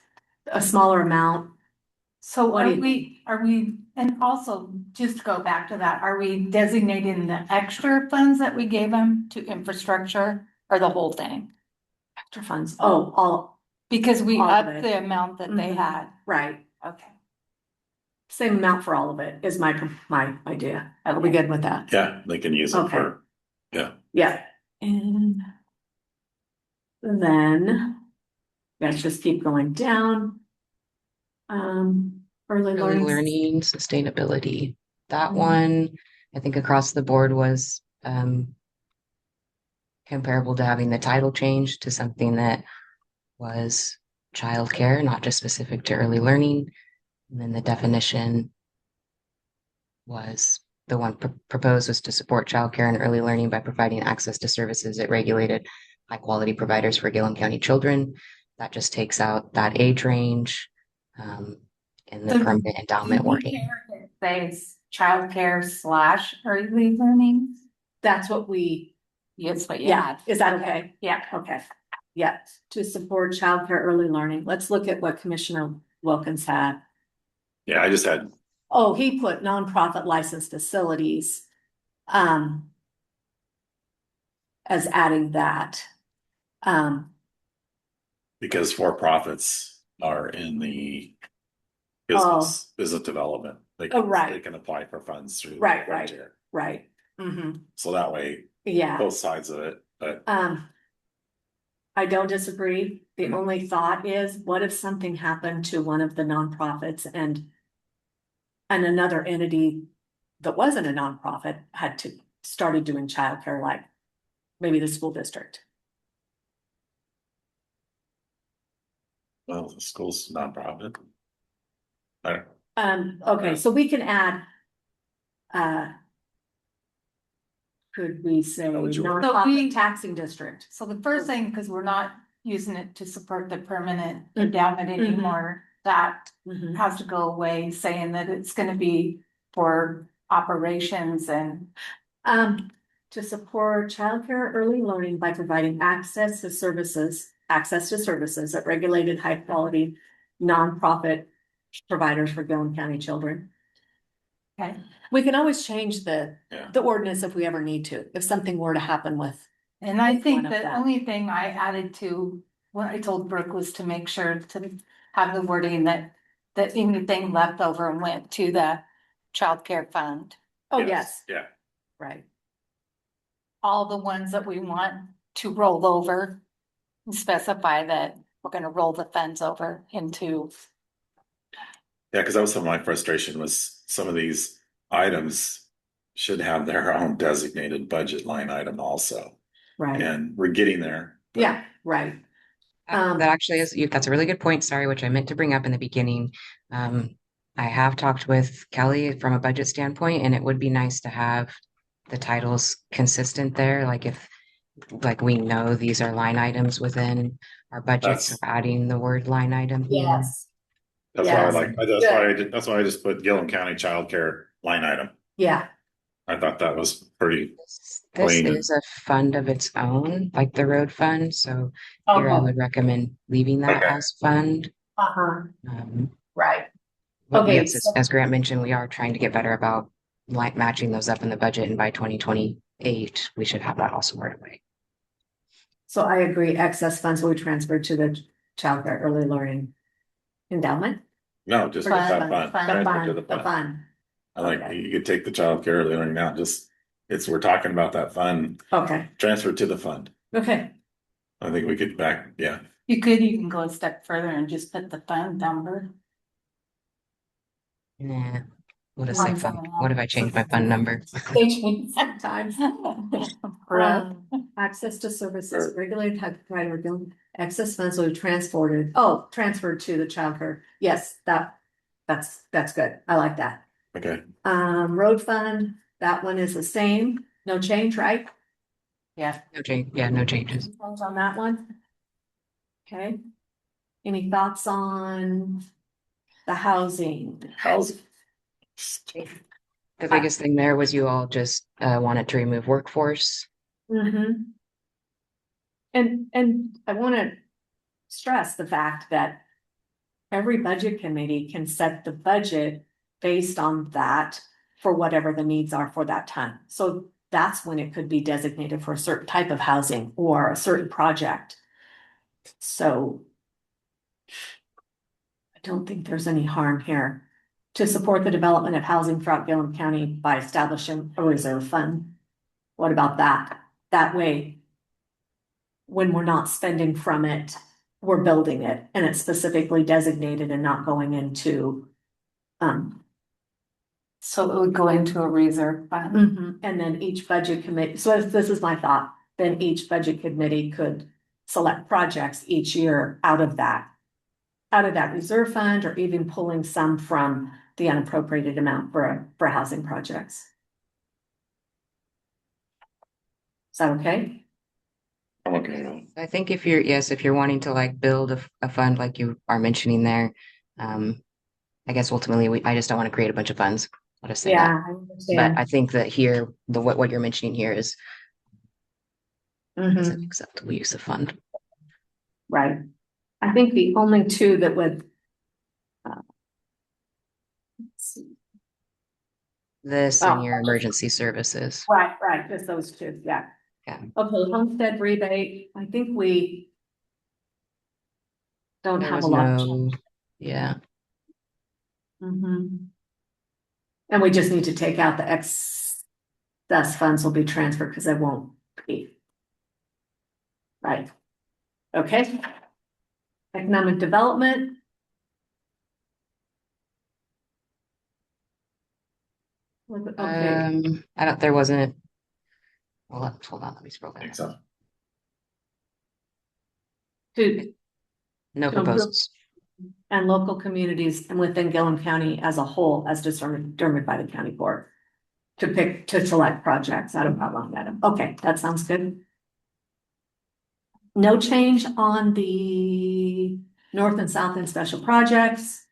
a smaller amount. So What do you are we, and also just to go back to that, are we designating the extra funds that we gave them to infrastructure or the whole thing? Extra funds. Oh, all, Because we All of upped it. the amount that they Mhm. had. right. Okay. Same amount for all of it is my idea. Are we Okay. good with that? Yeah, they can use it Okay. for, yeah. Yeah. And then let's just keep going down. Early Early learning. learning, sustainability. That Mhm. one, I think across the board was comparable to having the title changed to something that was childcare, not just specific to early learning. And then the definition was the one proposed was to support childcare and early learning by providing access to services at regulated high quality providers for Gilliam County children. That just takes out that age range and the So permanent endowment wording. Says childcare / early learning. That's what we, Yes, but yeah, is that okay? Yeah. Okay. Yeah, to support childcare early learning. Let's look at what Commissioner Wilkins had. Yeah, I just had, Oh, he put nonprofit licensed facilities. As adding that. because for-profits are in the business development. They Oh, can, right. they can apply for funds through. Right, the right. tier. Right. Mm-hmm. So that way, Yeah. both sides of it, but I don't disagree. The only thought is, what if something happened to one of the nonprofits and another entity that wasn't a nonprofit had to started doing childcare, like maybe the school district? well, the school's nonprofit. I Okay, so we can add. Could we say would you- nonprofit taxing district? So the first thing, because we're not using it to support the permanent endowment Mhm. anymore, that Mhm. has to go away, saying that it's gonna be for operations and. To support childcare early learning by providing access to services at regulated high quality nonprofit providers for Gilliam County children. Okay. We can always change Yeah. the ordinance if we ever need to, if something were to happen with. And I think One of the that. only thing I added to what I told Brooke was to make sure to have the wording that anything left over went to the childcare fund. Oh, yes, Yeah, right. All the ones that we want to roll over and specify that we're gonna roll the funds over into. yeah, because that was some of my frustration was some of these items should have their own designated budget line item also. Right, And we're getting there. but- yeah, right. That actually is, that's a really good point. Sorry, which I meant to bring up in the beginning. I have talked with Kelly from a budget standpoint, and it would be nice to have the titles consistent there. Like if, like we know these are line items within our budgets That's- are adding the word line item here. Yes. That's why I Yes. like, that's why I just put Gilliam County childcare line item. Yeah, I thought that was pretty This clean. is a fund of its own, like the road fund, so here I okay, would recommend leaving that Okay. as fund. uh-huh, Um, right, but Okay, yes, so- as Grant mentioned, we are trying to get better about like matching those up in the budget, and by 2028, we should have that also right away. so I agree, excess funds will be transferred to the childcare early learning endowment. No, just Fund, that fund. The Transfer to fund, the the fund, I like, Okay. you could take the childcare early learning now, just, we're talking about that fund, okay, transfer to the fund. okay, I think we could yeah. You could even go a step further and just put the fund number. Nah, what is that Fund fund? What if I change my fund number? they change sometimes. Right. Access to services, Or- regulated, provider bill, excess funds will be transferred to the childcare, yes, that's good, I like that. Okay, Road fund, that one is the same, no change, right? Yeah. No change, yeah, no changes. On that one? Okay. Any thoughts on the housing? housing. The biggest thing there was you all just wanted to remove workforce. Mm-hmm. And I wanna stress the fact that every budget committee can set the budget based on that for whatever the needs are for that time. So that's when it could be designated for a certain type of housing or a certain project. So I don't think there's any harm here to support the development of housing throughout Gilliam County by establishing a reserve fund. What about that? That way, when we're not spending from it, we're building it and it's specifically designated and not going into, So it would go into a reserve fund. and then each budget committee, so this is my thought, then each budget committee could select projects each year out of that reserve fund, or even pulling some from the unappropriated amount for housing projects. Is that okay? Okay. I think if you're wanting to like build a fund like you are mentioning there, I guess ultimately I just don't want to create a bunch of funds. I'll just say that. I But understand. I think that here, what you're mentioning here is an Mhm, acceptable use of fund. right. I think the only two that would. Let's see. This and your emergency services. Right, just those two, yeah. Yeah. Okay, homestead rebate, I think we. Don't There have was a lot. no, yeah. Mhm. And we just need to take out the excess funds will be transferred because they won't be. Right. Okay. Economic development. Okay, There wasn't. Hold on, let me scroll I think down. so. to, No to improve- proposals. and local communities and within Gilliam County as a whole, as determined by the county board. To select projects out of that line item. Okay, that sounds good. No change on the north and south end special projects.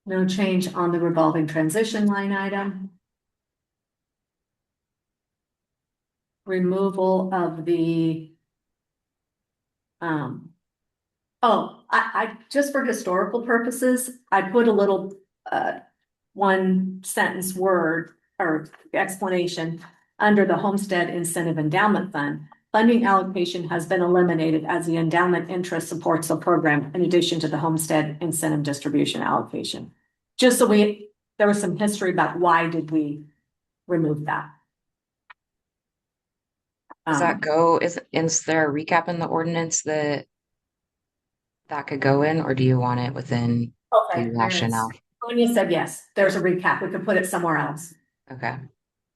No change on the revolving transition line item. Removal of the. I just for historical purposes, I put a little, one sentence word or explanation under the Homestead Incentive Endowment Fund. Funding allocation has been eliminated as the endowment interest supports the program in addition to the Homestead Incentive Distribution allocation. Just so there was some history about why did we remove that? Does that go, is there a recap in the ordinance that could go in, or do you want it within Okay, the rationale? Tanya said yes, there's a recap, we could put it somewhere else. Okay.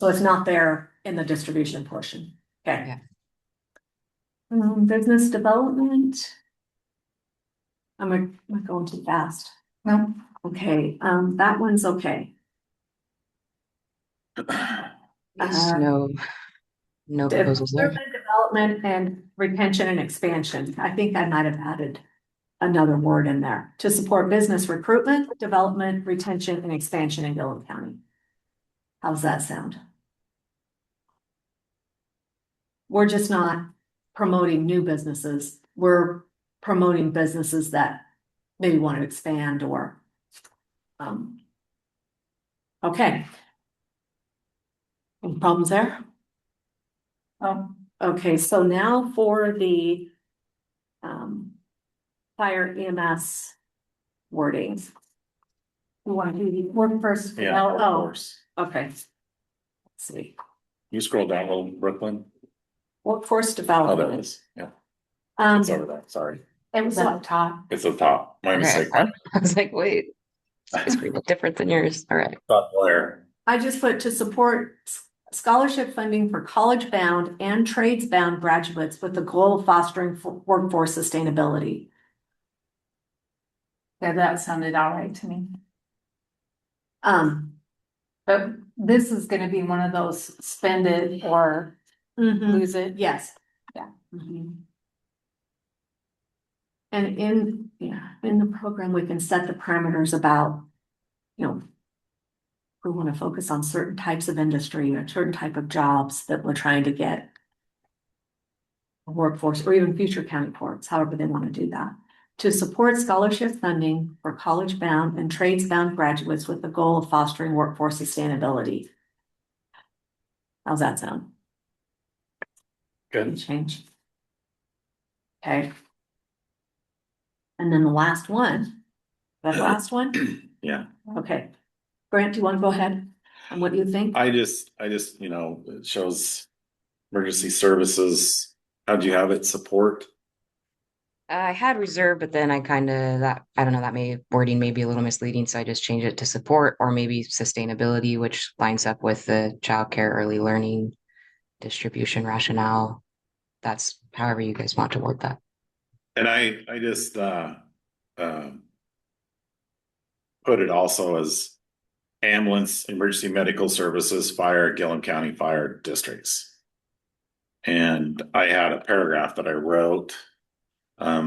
So it's not there in the distribution portion, okay? Yeah. Business development. Am I going too fast? No. Okay, that one's okay. Yes, no proposals there. Development development and retention and expansion. I think I might have added another word in there to support business recruitment, development, retention, and expansion in Gilliam County. How's that sound? We're just not promoting new businesses. We're promoting businesses that maybe want to expand or, okay. Any problems there? Okay, so now for the, fire EMS wordings. We want to do the work first. Yeah, of Oh, course. okay. Let's see. You scroll down a little, Brooklyn. Workforce Oh, there development. it is. Yeah, Um, it's over there. Sorry. it was up top. It's the top. My Okay. mistake. I was like, wait, my screen looked different than yours. All right. Top Blair. I just put to support scholarship funding for college-bound and trades-bound graduates with the goal of fostering workforce sustainability. Yeah, that sounded all right to me. Um, But this is gonna be one of those spend it or lose it. yes. Yeah. Mhm. And in the program, we can set the parameters about, we want to focus on certain types of industry or certain type of jobs that we're trying to get a workforce or even future county courts, however they want to do that. To support scholarship funding for college-bound and trades-bound graduates with the goal of fostering workforce sustainability. How's that sound? Any Good. change? Okay. And then the last one, that last one? Yeah. Okay. Grant, do you want to go ahead on what you think? I just, it shows emergency services. How'd you have it support? I had reserve, but then I kind of I don't know, wording may be a little misleading, so I just changed it to support or maybe sustainability, which lines up with the childcare early learning distribution rationale. That's however you guys want to word that. And I just, put it also as ambulance, emergency medical services, fire, Gilliam County Fire Districts. And I had a paragraph that I wrote.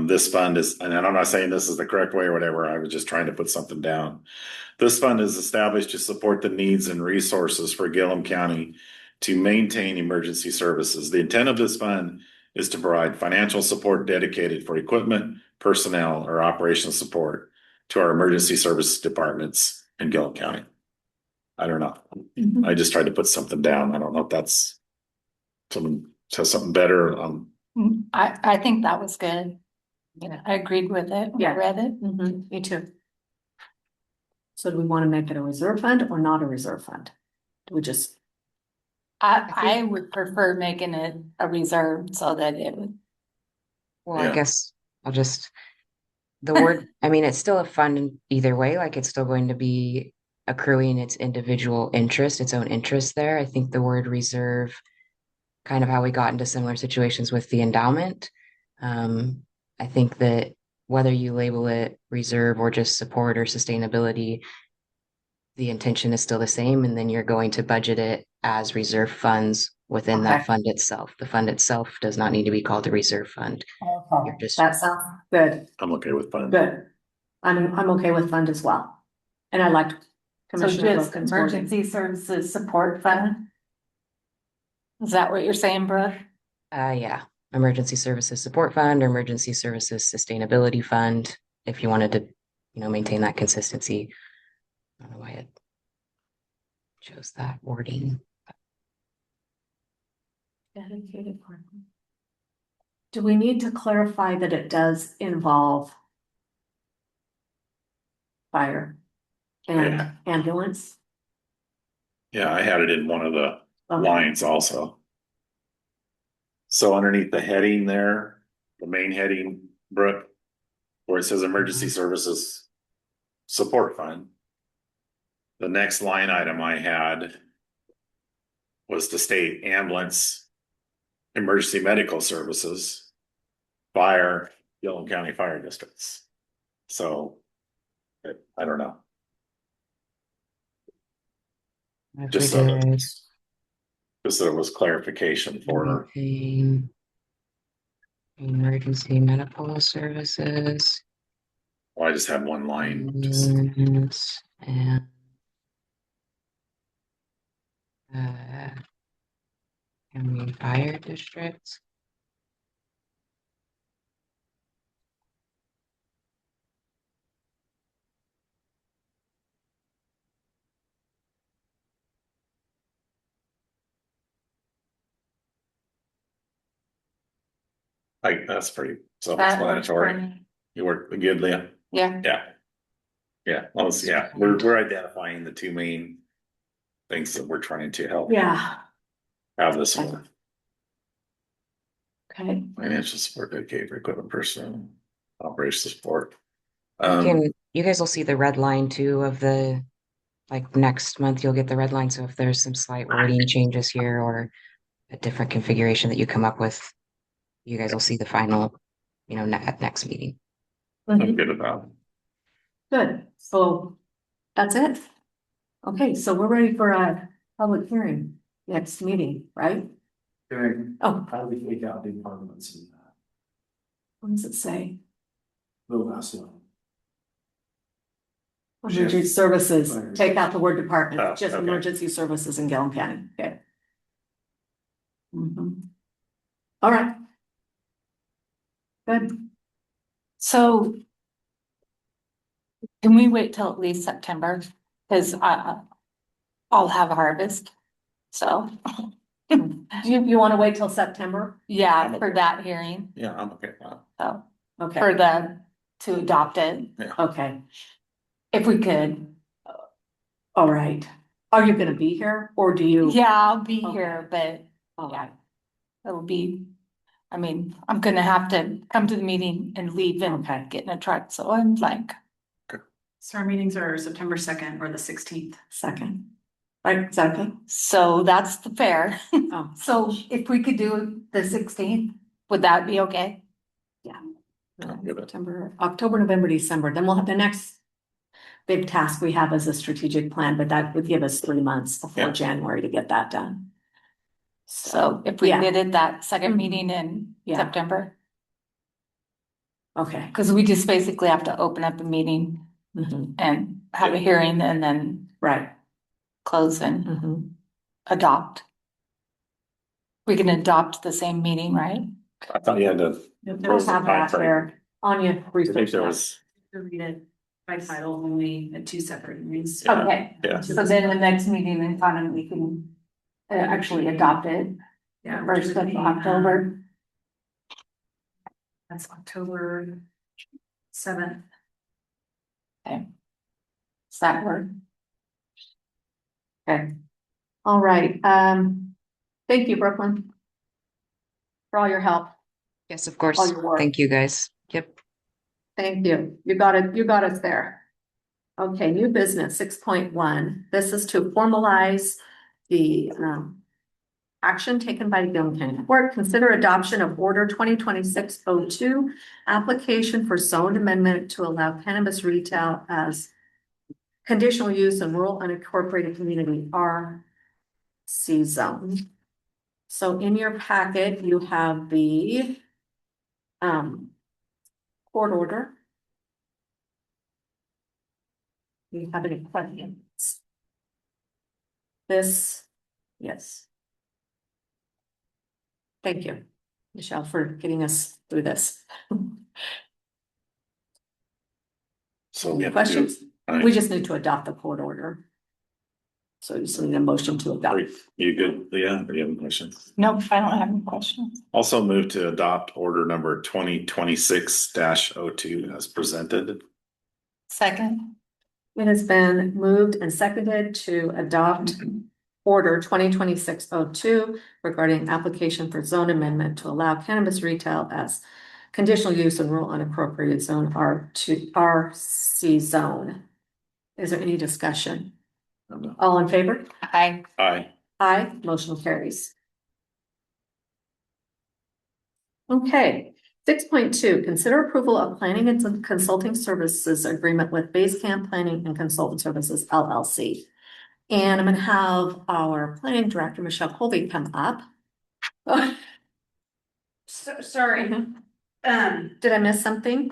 This fund is, and I'm not saying this is the correct way or whatever, I was just trying to put something down. This fund is established to support the needs and resources for Gilliam County to maintain emergency services. The intent of this fund is to provide financial support dedicated for equipment, personnel, or operational support to our emergency services departments in Gilliam County. I don't know. I just tried to put something down. I don't know if that's someone says something better. I think that was good. Yeah, I agreed with it. Yeah. I read it. Me too. So do we want to make it a reserve fund or not a reserve fund? Do we just? I would prefer making it a reserve so that it would. Well, Yeah. I guess I'll just the word, I mean, it's still a fund either way, like it's still going to be accruing its individual interest, its own interest there. I think the word reserve, kind of how we got into similar situations with the endowment. I think that whether you label it reserve or just support or sustainability, the intention is still the same, and then you're going to budget it as reserve funds within that fund itself. The fund itself does not need to be called a reserve fund. You're just That sounds good. I'm okay with fund. Good. I'm okay with fund as well. And I liked So Commissioner just Wilkins' wording. emergency services support fund? Is that what you're saying, Brooke? yeah, emergency services support fund or emergency services sustainability fund, if you wanted to, maintain that consistency. I don't know why it chose that wording. Dedicated for. Do we need to clarify that it does involve fire and Yeah. ambulance? Yeah, I had it in one of the lines also. So underneath the heading there, the main heading, Brooke, where it says emergency services support fund. The next line item I had was to state ambulance, emergency medical services, fire, Gilliam County Fire Districts. So I don't know. If Just we so did that there was clarification for her. anything Emergency medical services. Well, I just had one line, just, And county fire districts. like, that's pretty self-explanatory. You work good, Leah? Yeah. Yeah. Yeah, well, yeah, we're identifying the two main things that we're trying to help Yeah, have this one. okay. Financial support, dedicated for equipment, personnel, operational support. You guys will see the red line too of the, like next month you'll get the red line. So if there's some slight wording changes here or a different configuration that you come up with, you guys will see the final, at next meeting. I'm good with that. Good, so that's it. Okay, so we're ready for a public hearing next meeting, right? Oh, How do we take out departments in that? what does it say? The last one. Emergency services, take out the word department, Oh, just okay. emergency services in Gilliam County, okay. All right. Good, So can we wait till at least September? Cause I'll have harvest. So, you wanna wait till September? yeah, for that hearing, Yeah, I'm okay with that. so, Okay, for to adopt it, okay, if we could. all right. Are you gonna be here, or do you? Yeah, I'll be Okay. here, but All right. it'll be, I mean, I'm gonna have to come to the meeting and leave and Okay. get in a truck, so I'm like, So our meetings are September 2nd or the 16th. Second, right, exactly. so that's the fair. Oh, So if we could do the 16th, would that be okay? I'm good with it. September, October, November, December, then we'll have the next big task we have as a strategic plan, but that would give us 3 months before Yeah. January to get that done. So if we Yeah. did it that second Mhm. meeting in Yeah. September, Okay. cause we just basically have to open up a meeting and have a hearing and then Right. close and adopt. We can adopt the same meeting, right? I thought you had to. We'll have that there. Anya, I think research there that. was, To read it by title only at 2 separate meetings. Yeah. Okay, yeah, so then the next meeting in Taunton, we can actually adopt it Yeah. first of October. That's October 7th. Does that work? Okay. All right, thank you, Brooklyn. For all your help. Yes, of course. All your work. Thank you guys. Yep. Thank you. You got it. You got us there. Okay, new business 6.1. This is to formalize the action taken by the Gilliam County Court. Consider adoption of Order 2026-02, application for zone amendment to allow cannabis retail as conditional use in rural unincorporated community RC zone. So in your packet, you have the court order. Do you have any questions? This, yes. Thank you, Michelle, for getting us through this. so we have to do. Questions? Right. We just need to adopt the court order. So you just need a motion to adopt. You good, Leah? Or do you have any questions? Nope, I don't have any questions. Also move to adopt order number 2026-02 as presented. Second, It has been moved and seconded to adopt order 2026-02 regarding application for zone amendment to allow cannabis retail as conditional use in rural unincorporated zone R2 RC zone. Is there any discussion? All in favor? aye. Aye. Aye, motion carries. Okay, 6.2, consider approval of planning and consulting services agreement with Basecamp Planning and Consultant Services LLC. And I'm gonna have our planning director, Michelle Colby, come up. Sorry, Did I miss something?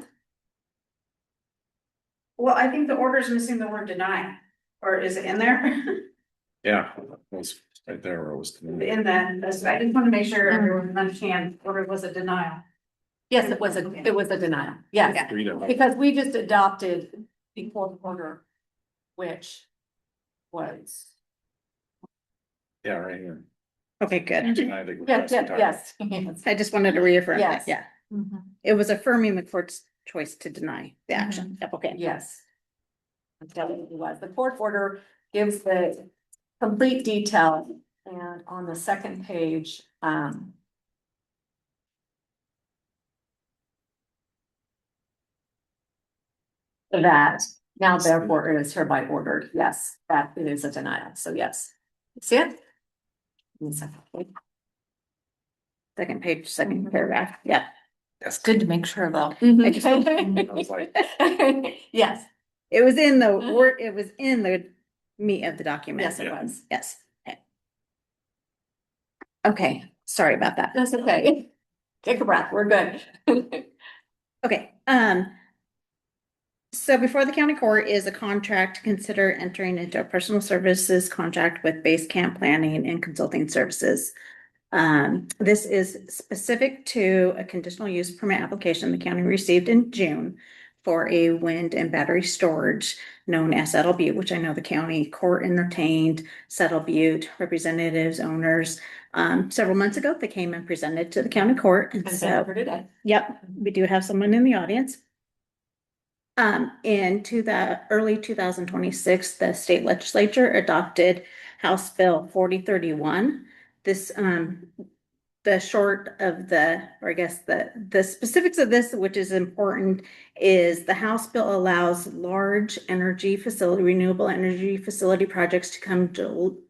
Well, I think the order is missing the word deny, or is it in there? Yeah, it was right there where it was. In that, I just want to make sure everyone understands, order was a denial. Yes, it was a denial. Yes, Read it. because we just adopted the fourth order, which was. Yeah, right here. Okay, good. Deny the Yes, request yes, entirely. yes. I just wanted to reaffirm Yes. that, yeah. Mhm. It was affirming the court's choice to deny the action. Yep, okay. Yes. It definitely was. The court order gives the complete detail, and on the second page, that now therefore it is hereby ordered, yes, that it is a denial, so yes. See it? In the second page. Second page, second paragraph, yeah. That's good to make sure though. I was like, Yes, It was in the word, it was in the meat of the document. yes, it was. Yes. Okay. Okay, sorry about that. That's okay. Take a breath, we're good. Okay, so before the county court is a contract to consider entering into a personal services contract with Base Camp Planning and Consulting Services. This is specific to a conditional use permit application the county received in June for a wind and battery storage known as Settle Butte, which I know the county court entertained Settle Butte representatives, owners. Several months ago, they came and presented to the county court. And And so, thank you for today. yep, we do have someone in the audience. Into the early 2026, the state legislature adopted House Bill 4031. This, the short of the, or I guess the specifics of this, which is important, is the House bill allows large energy facility, renewable energy facility projects to come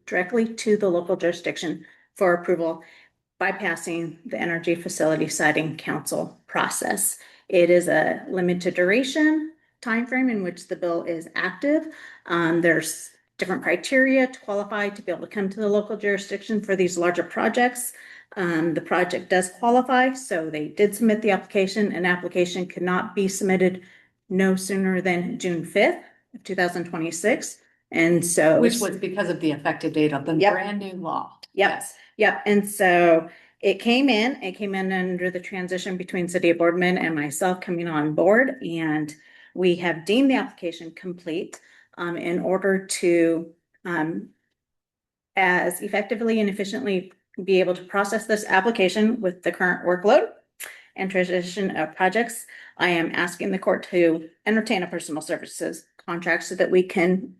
directly to the local jurisdiction for approval, bypassing the Energy Facility Siting Council process. It is a limited duration timeframe in which the bill is active. There's different criteria to qualify to be able to come to the local jurisdiction for these larger projects. The project does qualify, so they did submit the application. An application could not be submitted no sooner than June 5th of 2026. And so Which was because of the effective date of the Yep. brand new law. Yep. Yes. Yep, and so it came in under the transition between City of Boardman and myself coming on board, and we have deemed the application complete in order to as effectively and efficiently be able to process this application with the current workload and transition of projects. I am asking the court to entertain a personal services contract so that we can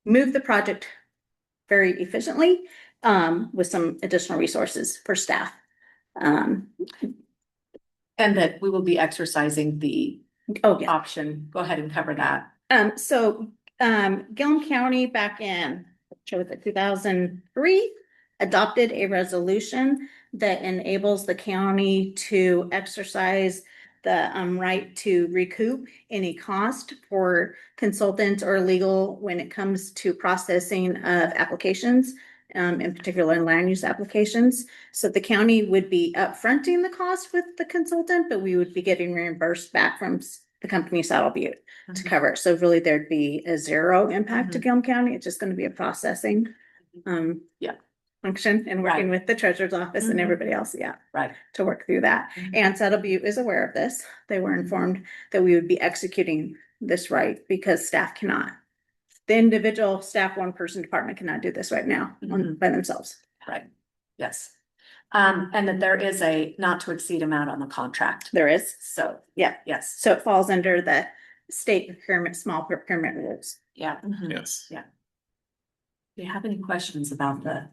move the project very efficiently with some additional resources for staff. And that we will be exercising the option. Go ahead and cover that. Gilliam County back in, what was it, 2003, adopted a resolution that enables the county to exercise the right to recoup any cost for consultants or legal when it comes to processing of applications, in particular land use applications. So the county would be upfronting the cost with the consultant, but we would be getting reimbursed back from the company Saddle Butte to cover it. So really there'd be a zero impact to Gilliam County. It's just going to be a processing function and working with the treasurer's office and everybody else, to work through that. And Saddle Butte is aware of this. They were informed that we would be executing this right because staff cannot. The individual staff, one person department cannot do this right now by themselves. Right. Yes. And that there is a not to exceed amount on the contract. There is. So, Yeah. yes. So it falls under the state procurement, small procurement rules. Yeah. Yes. Yeah. Do you have any questions about the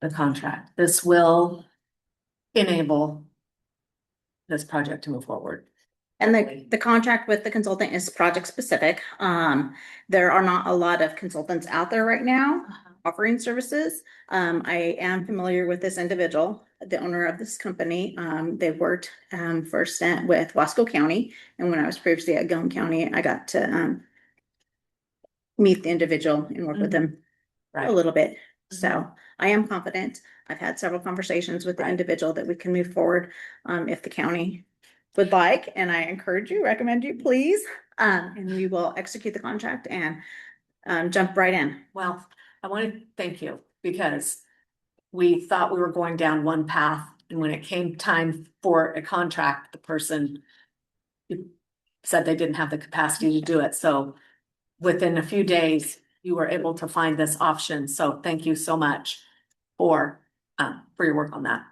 contract? This will enable this project to move forward. And the contract with the consultant is project specific. There are not a lot of consultants out there right now offering services. I am familiar with this individual, the owner of this company. They worked for a stint with Wasco County. And when I was previously at Gilliam County, I got to meet the individual and work with them a little bit. So I am confident. I've had several conversations with the individual that we can move forward if the county would like, and I encourage you, recommend you, please. And we will execute the contract and jump right in. Well, I want to thank you because we thought we were going down one path, and when it came time for a contract, the person said they didn't have the capacity to do it. So within a few days, you were able to find this option. So thank you so much for your work on that.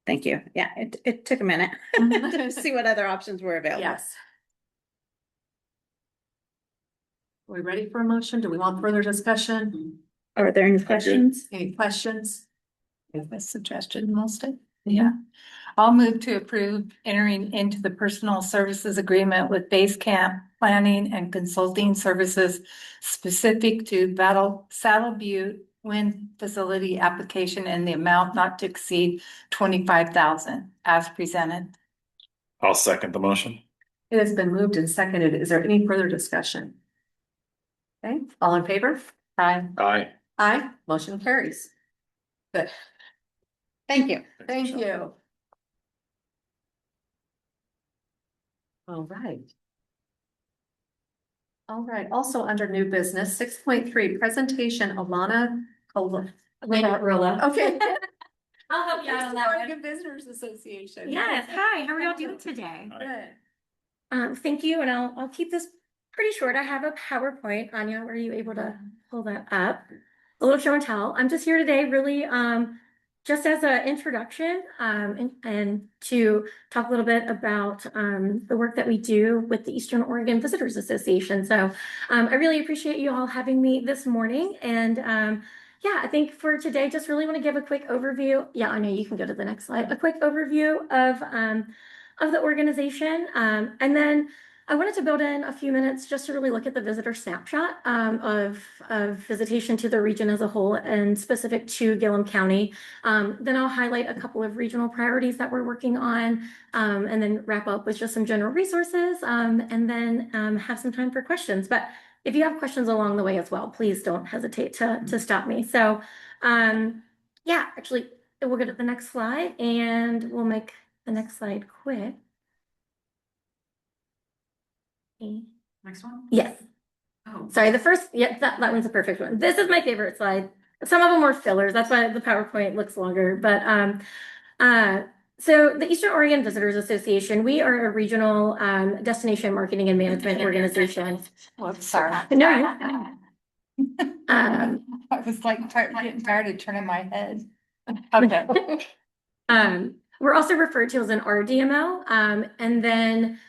Thank you. Yeah, it took a minute to see what other options were available. Yes. Are we ready for a motion? Do we want further discussion? Are there any questions? Any questions? A suggestion mostly. Yeah. I'll move to approve entering into the personal services agreement with Base Camp Planning and Consulting Services specific to Saddle Butte Wind Facility application in the amount not to exceed 25,000 as presented. I'll second the motion. It has been moved and seconded. Is there any further discussion? Okay, all in favor? Aye. Aye. Aye, motion carries. Good. Thank you. Thank you. All right. All right, also under new business, 6.3, presentation, Alana. Rilla. Okay. I'll help you out on that one. Oregon Visitors Association. Yes, hi, how are y'all doing today? Good. Thank you, and I'll keep this pretty short. I have a PowerPoint. Anya, were you able to pull that up? A little show and tell. I'm just here today really just as an introduction and to talk a little bit about the work that we do with the Eastern Oregon Visitors Association. So I really appreciate you all having me this morning. And yeah, I think for today, just really want to give a quick overview. Yeah, I know you can go to the next slide. A quick overview of the organization. And then I wanted to build in a few minutes just to really look at the visitor snapshot of visitation to the region as a whole and specific to Gilliam County. Then I'll highlight a couple of regional priorities that we're working on and then wrap up with just some general resources and then have some time for questions. But if you have questions along the way as well, please don't hesitate to stop me. So yeah, actually, we'll go to the next slide and we'll make the next slide quick. Next one? Yes. Oh. Sorry, the first, yeah, that one's a perfect one. This is my favorite slide. Some of them were fillers. That's why the PowerPoint looks longer. But so the Eastern Oregon Visitors Association, we are a regional destination marketing and management organization. Whoops, sorry. No, I was like getting tired of turning my head. Okay. We're also referred to as an RDMO. And then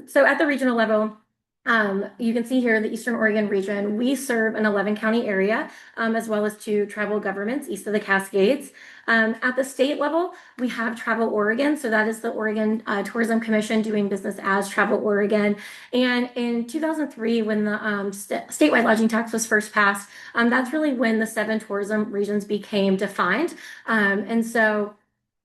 so at the regional level, you can see here the Eastern Oregon region, we serve an 11 county area, as well as 2 tribal governments east of the Cascades. At the state level, we have Travel Oregon. So that is the Oregon Tourism Commission doing business as Travel Oregon. And in 2003, when the statewide lodging tax was first passed, that's really when the 7 tourism regions became defined. And so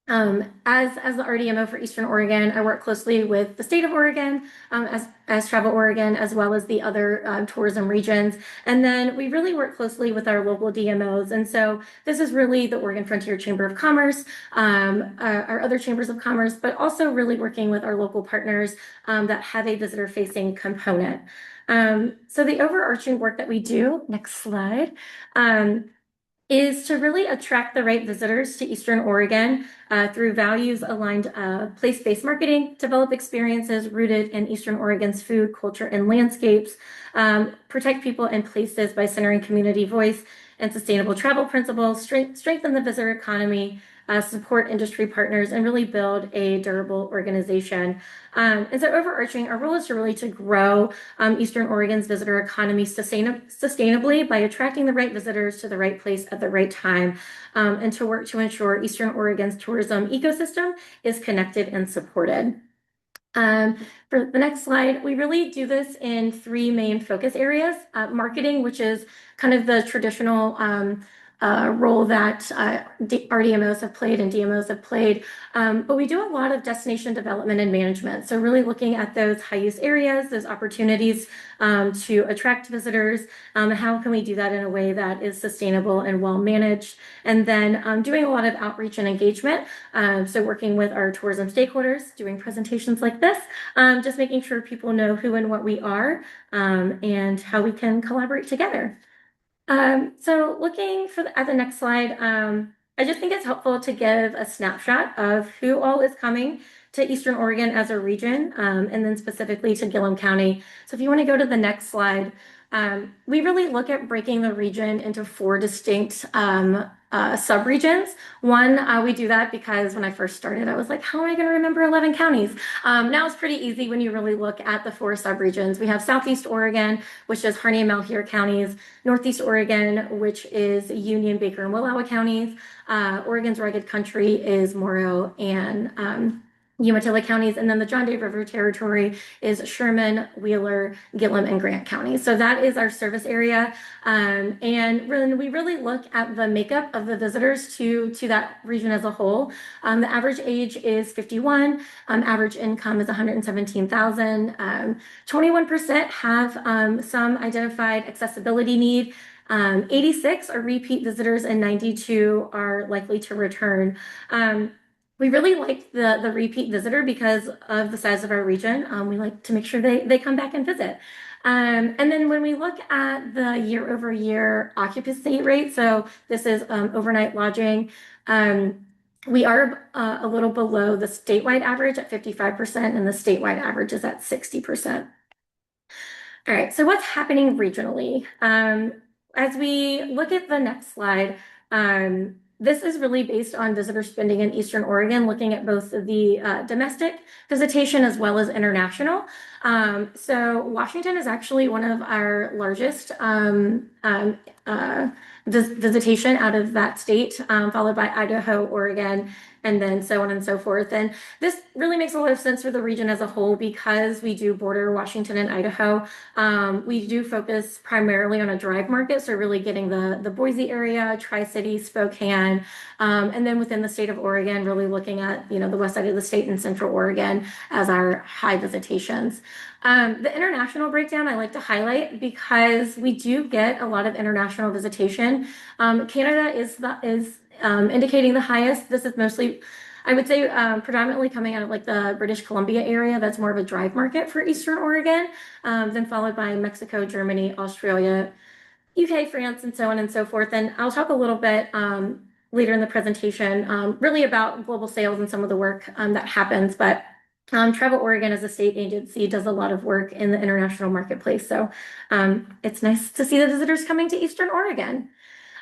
as the RDMO for Eastern Oregon, I work closely with the state of Oregon as Travel Oregon, as well as the other tourism regions. And then we really work closely with our local DMOs. And so this is really the Oregon Frontier Chamber of Commerce, our other chambers of commerce, but also really working with our local partners that have a visitor facing component. So the overarching work that we do, next slide, is to really attract the right visitors to Eastern Oregon through values-aligned place-based marketing, develop experiences rooted in Eastern Oregon's food, culture, and landscapes, protect people and places by centering community voice and sustainable travel principles, strengthen the visitor economy, support industry partners, and really build a durable organization. And so overarching, our role is to really grow Eastern Oregon's visitor economy sustainably by attracting the right visitors to the right place at the right time, and to work to ensure Eastern Oregon's tourism ecosystem is connected and supported. For the next slide, we really do this in 3 main focus areas. Marketing, which is kind of the traditional role that our DMOs have played and DMOs have played. But we do a lot of destination development and management. So really looking at those high use areas, those opportunities to attract visitors. How can we do that in a way that is sustainable and well managed? And then doing a lot of outreach and engagement. So working with our tourism stakeholders, doing presentations like this, just making sure people know who and what we are and how we can collaborate together. So looking at the next slide, I just think it's helpful to give a snapshot of who all is coming to Eastern Oregon as a region, and then specifically to Gilliam County. So if you want to go to the next slide, we really look at breaking the region into 4 distinct subregions. One, we do that because when I first started, I was like, how am I going to remember 11 counties? Now it's pretty easy when you really look at the 4 subregions. We have Southeast Oregon, which is Harney and Malheur counties, Northeast Oregon, which is Union, Baker, and Wallowa counties. Oregon's rugged country is Morrow and Umatilla counties, and then the John Day River Territory is Sherman, Wheeler, Gilliam, and Grant counties. So that is our service area. And when we really look at the makeup of the visitors to that region as a whole, the average age is 51, average income is 117,000. 21% have some identified accessibility need. 86 are repeat visitors and 92 are likely to return. We really like the repeat visitor because of the size of our region. We like to make sure they come back and visit. And then when we look at the year-over-year occupancy rate, so this is overnight lodging, we are a little below the statewide average at 55%, and the statewide average is at 60%. All right, so what's happening regionally? As we look at the next slide, this is really based on visitor spending in Eastern Oregon, looking at both the domestic visitation as well as international. So Washington is actually one of our largest visitation out of that state, followed by Idaho, Oregon, and then so on and so forth. And this really makes a lot of sense for the region as a whole because we do border Washington and Idaho. We do focus primarily on a drive market, so really getting the Boise area, Tri-City, Spokane, and then within the state of Oregon, really looking at the west side of the state and Central Oregon as our high visitations. The international breakdown I like to highlight because we do get a lot of international visitation. Canada is indicating the highest. This is mostly, I would say, predominantly coming out of like the British Columbia area. That's more of a drive market for Eastern Oregon, then followed by Mexico, Germany, Australia, UK, France, and so on and so forth. And I'll talk a little bit later in the presentation, really about global sales and some of the work that happens. But Travel Oregon as a state agency does a lot of work in the international marketplace. So it's nice to see the visitors coming to Eastern Oregon.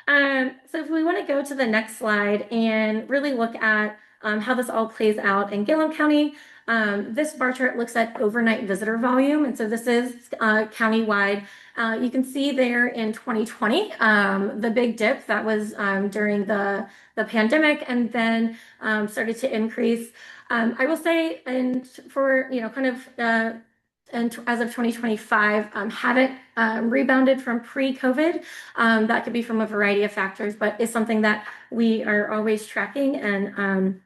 So if we want to go to the next slide and really look at how this all plays out in Gilliam County, this bar chart looks at overnight visitor volume. And so this is countywide. You can see there in 2020, the big dip that was during the pandemic and then started to increase. I will say, and for, kind of, and as of 2025, haven't rebounded from pre-COVID. That could be from a variety of factors, but it's something that we are always tracking and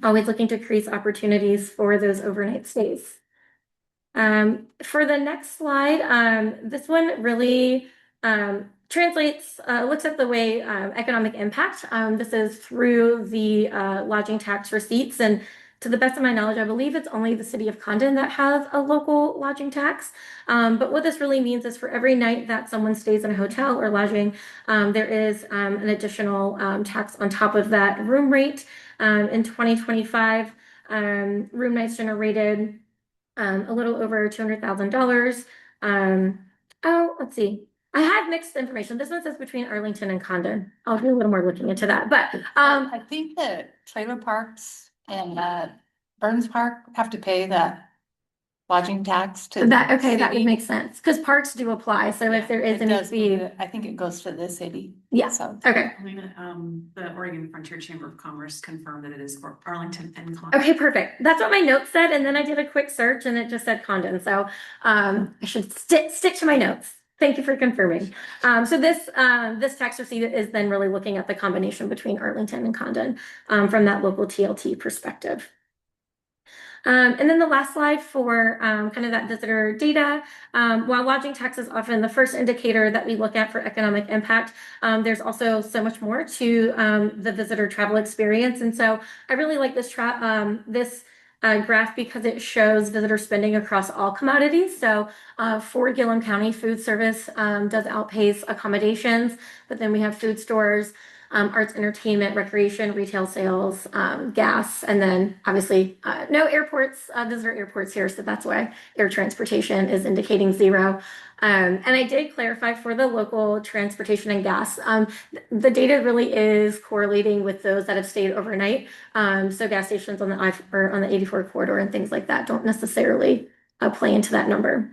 always looking to create opportunities for those overnight stays. For the next slide, this one really translates, looks at the way economic impact. This is through the lodging tax receipts, and to the best of my knowledge, I believe it's only the city of Condon that has a local lodging tax. But what this really means is for every night that someone stays in a hotel or lodging, there is an additional tax on top of that room rate. In 2025, room nights generated a little over $200,000. Let's see. I have mixed information. This one says between Arlington and Condon. I'll do a little more looking into that. But I think that trailer parks and Burns Park have to pay that lodging tax to that would city. make sense because parks do apply. So if there is any fee, I think it goes to the city. yeah. So Okay. The Oregon Frontier Chamber of Commerce confirmed that it is for Arlington and Condon. Okay, perfect. That's what my notes said, and then I did a quick search, and it just said Condon. So I should stick to my notes. Thank you for confirming. So this tax receipt is then really looking at the combination between Arlington and Condon from that local TLT perspective. And then the last slide for kind of that visitor data. While lodging tax is often the first indicator that we look at for economic impact, there's also so much more to the visitor travel experience. And so I really like this graph because it shows visitor spending across all commodities. So for Gilliam County, food service does outpace accommodations, but then we have food stores, arts, entertainment, recreation, retail sales, gas, and then obviously no airports, visitor airports here. So that's why air transportation is indicating 0. And I did clarify for the local transportation and gas, the data really is correlating with those that have stayed overnight. So gas stations on the 84 corridor and things like that don't necessarily play into that number.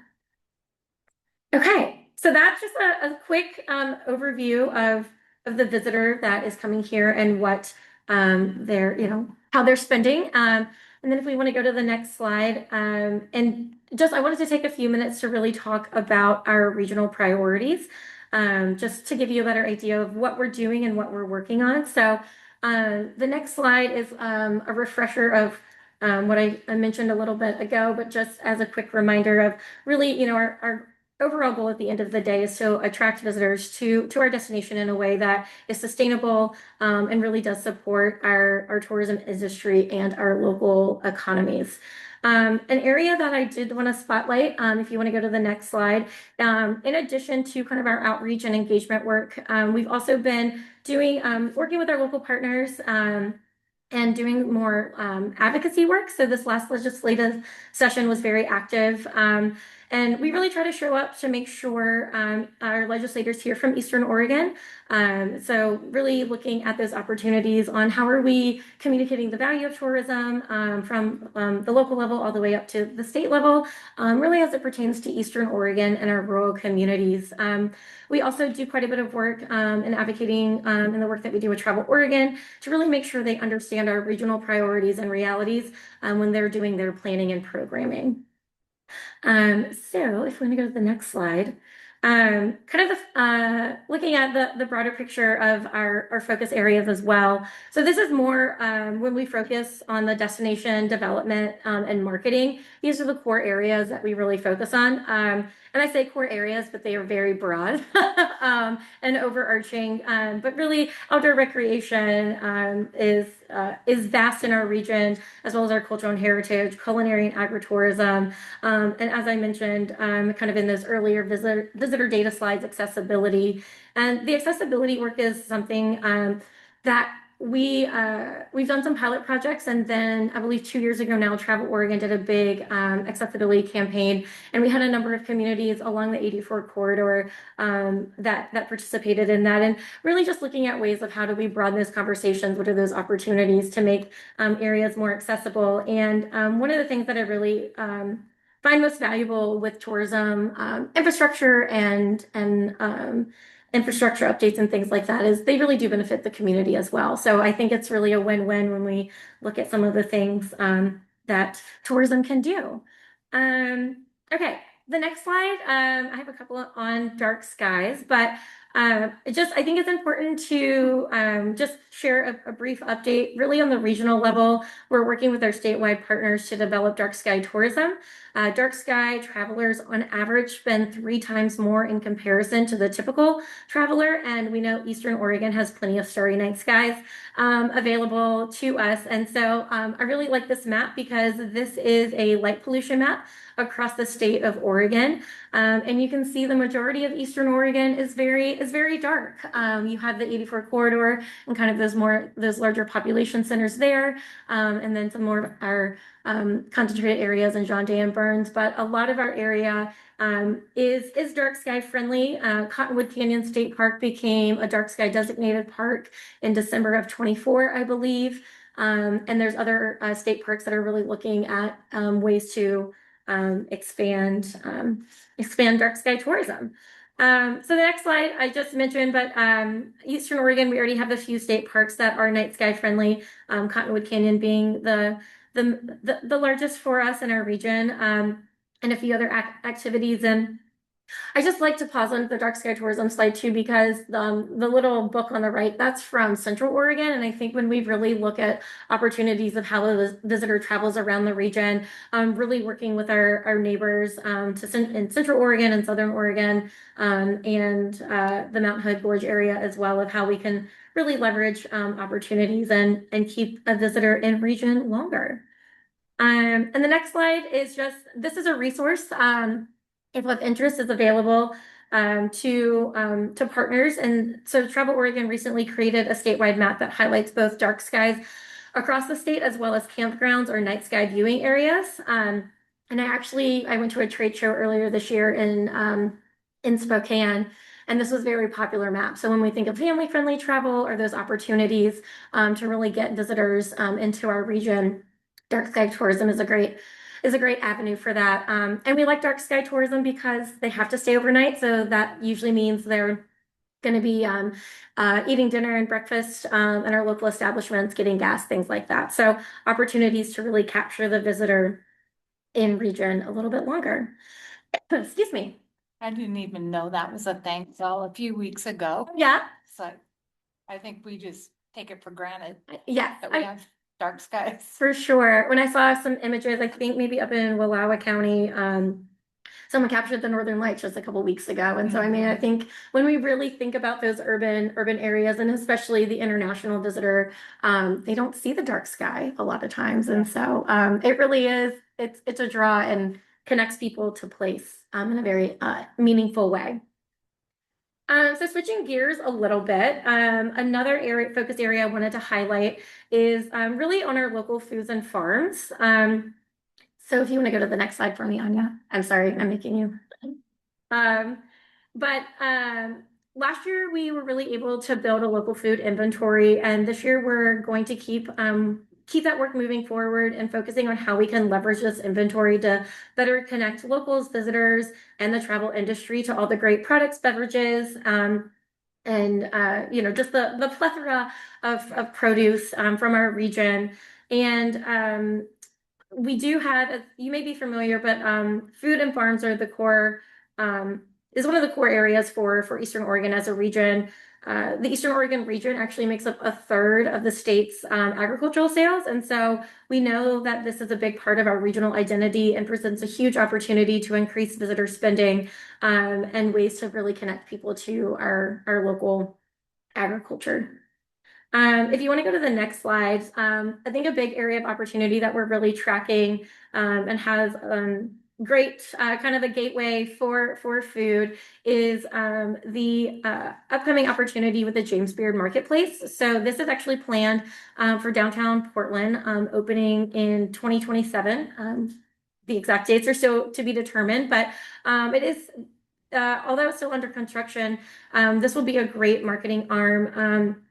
Okay, so that's just a quick overview of the visitor that is coming here and what they're, how they're spending. And then if we want to go to the next slide, and just I wanted to take a few minutes to really talk about our regional priorities, just to give you a better idea of what we're doing and what we're working on. So the next slide is a refresher of what I mentioned a little bit ago, but just as a quick reminder of really, our overall goal at the end of the day is to attract visitors to our destination in a way that is sustainable and really does support our tourism industry and our local economies. An area that I did want to spotlight, if you want to go to the next slide, in addition to kind of our outreach and engagement work, we've also been doing working with our local partners and doing more advocacy work. So this last legislative session was very active. And we really try to show up to make sure our legislators here from Eastern Oregon. So really looking at those opportunities on how are we communicating the value of tourism from the local level all the way up to the state level, really as it pertains to Eastern Oregon and our rural communities. We also do quite a bit of work in advocating in the work that we do with Travel Oregon to really make sure they understand our regional priorities and realities when they're doing their planning and programming. So if we want to go to the next slide, kind of looking at the broader picture of our focus areas as well. So this is more when we focus on the destination development and marketing. These are the core areas that we really focus on. And I say core areas, but they are very broad and overarching. But really, outdoor recreation is vast in our region, as well as our cultural and heritage, culinary and agritourism. And as I mentioned, kind of in those earlier visitor data slides, accessibility. And the accessibility work is something that we've done some pilot projects, and then I believe 2 years ago now, Travel Oregon did a big accessibility campaign, and we had a number of communities along the 84 corridor that participated in that, and really just looking at ways of how do we broaden those conversations, what are those opportunities to make areas more accessible. And one of the things that I really find most valuable with tourism infrastructure and infrastructure updates and things like that is they really do benefit the community as well. So I think it's really a win-win when we look at some of the things that tourism can do. Okay, the next slide, I have a couple on dark skies, but I think it's important to just share a brief update really on the regional level. We're working with our statewide partners to develop dark sky tourism. Dark sky travelers on average spend 3 times more in comparison to the typical traveler. And we know Eastern Oregon has plenty of starry night skies available to us. And so I really like this map because this is a light pollution map across the state of Oregon. And you can see the majority of Eastern Oregon is very dark. You have the 84 corridor and kind of those larger population centers there. And then some more of our concentrated areas in John Day and Burns, but a lot of our area is dark sky friendly. Cottonwood Canyon State Park became a dark sky designated park in December of 24, I believe. And there's other state parks that are really looking at ways to expand dark sky tourism. So the next slide I just mentioned, but Eastern Oregon, we already have a few state parks that are night sky friendly. Cottonwood Canyon being the largest for us in our region, and a few other activities. And I just like to pause on the dark sky tourism slide too, because the little book on the right, that's from Central Oregon. And I think when we really look at opportunities of how the visitor travels around the region, really working with our neighbors in Central Oregon and Southern Oregon, and the Mount Hood Gorge area as well, of how we can really leverage opportunities and keep a visitor in region longer. And the next slide is just, this is a resource. If of interest is available to partners. And so Travel Oregon recently created a statewide map that highlights both dark skies across the state, as well as campgrounds or night sky viewing areas. And I went to a trade show earlier this year in Spokane, and this was a very popular map. So when we think of family-friendly travel or those opportunities to really get visitors into our region, dark sky tourism is a great avenue for that. And we like dark sky tourism because they have to stay overnight. So that usually means they're going to be eating dinner and breakfast in our local establishments, getting gas, things like that. So opportunities to really capture the visitor in region a little bit longer. Excuse me. I didn't even know that was a thing till a few weeks ago. Yeah. So I think we just take it for granted Yes. that we have dark skies. For sure. When I saw some images, I think maybe up in Wallowa County, someone captured the northern lights just a couple weeks ago. And so, I mean, I think when we really think about those urban areas, and especially the international visitor, they don't see the dark sky a lot of times. And so it really is, it's a draw and connects people to place in a very meaningful way. So switching gears a little bit, another focus area I wanted to highlight is really on our local foods and farms. So if you want to go to the next slide for me, Anya. I'm sorry, I'm making you. Last year we were really able to build a local food inventory, and this year we're going to keep that work moving forward and focusing on how we can leverage this inventory to better connect locals, visitors, and the travel industry to all the great products, beverages, and just the plethora of produce from our region. And we do have, you may be familiar, but food and farms are the core, is one of the core areas for Eastern Oregon as a region. The Eastern Oregon region actually makes up a third of the state's agricultural sales. And so we know that this is a big part of our regional identity and presents a huge opportunity to increase visitor spending and ways to really connect people to our local agriculture. If you want to go to the next slide, I think a big area of opportunity that we're really tracking and has great kind of a gateway for food is the upcoming opportunity with the James Beard Marketplace. So this is actually planned for downtown Portland, opening in 2027. The exact dates are still to be determined, but it is, although it's still under construction, this will be a great marketing arm.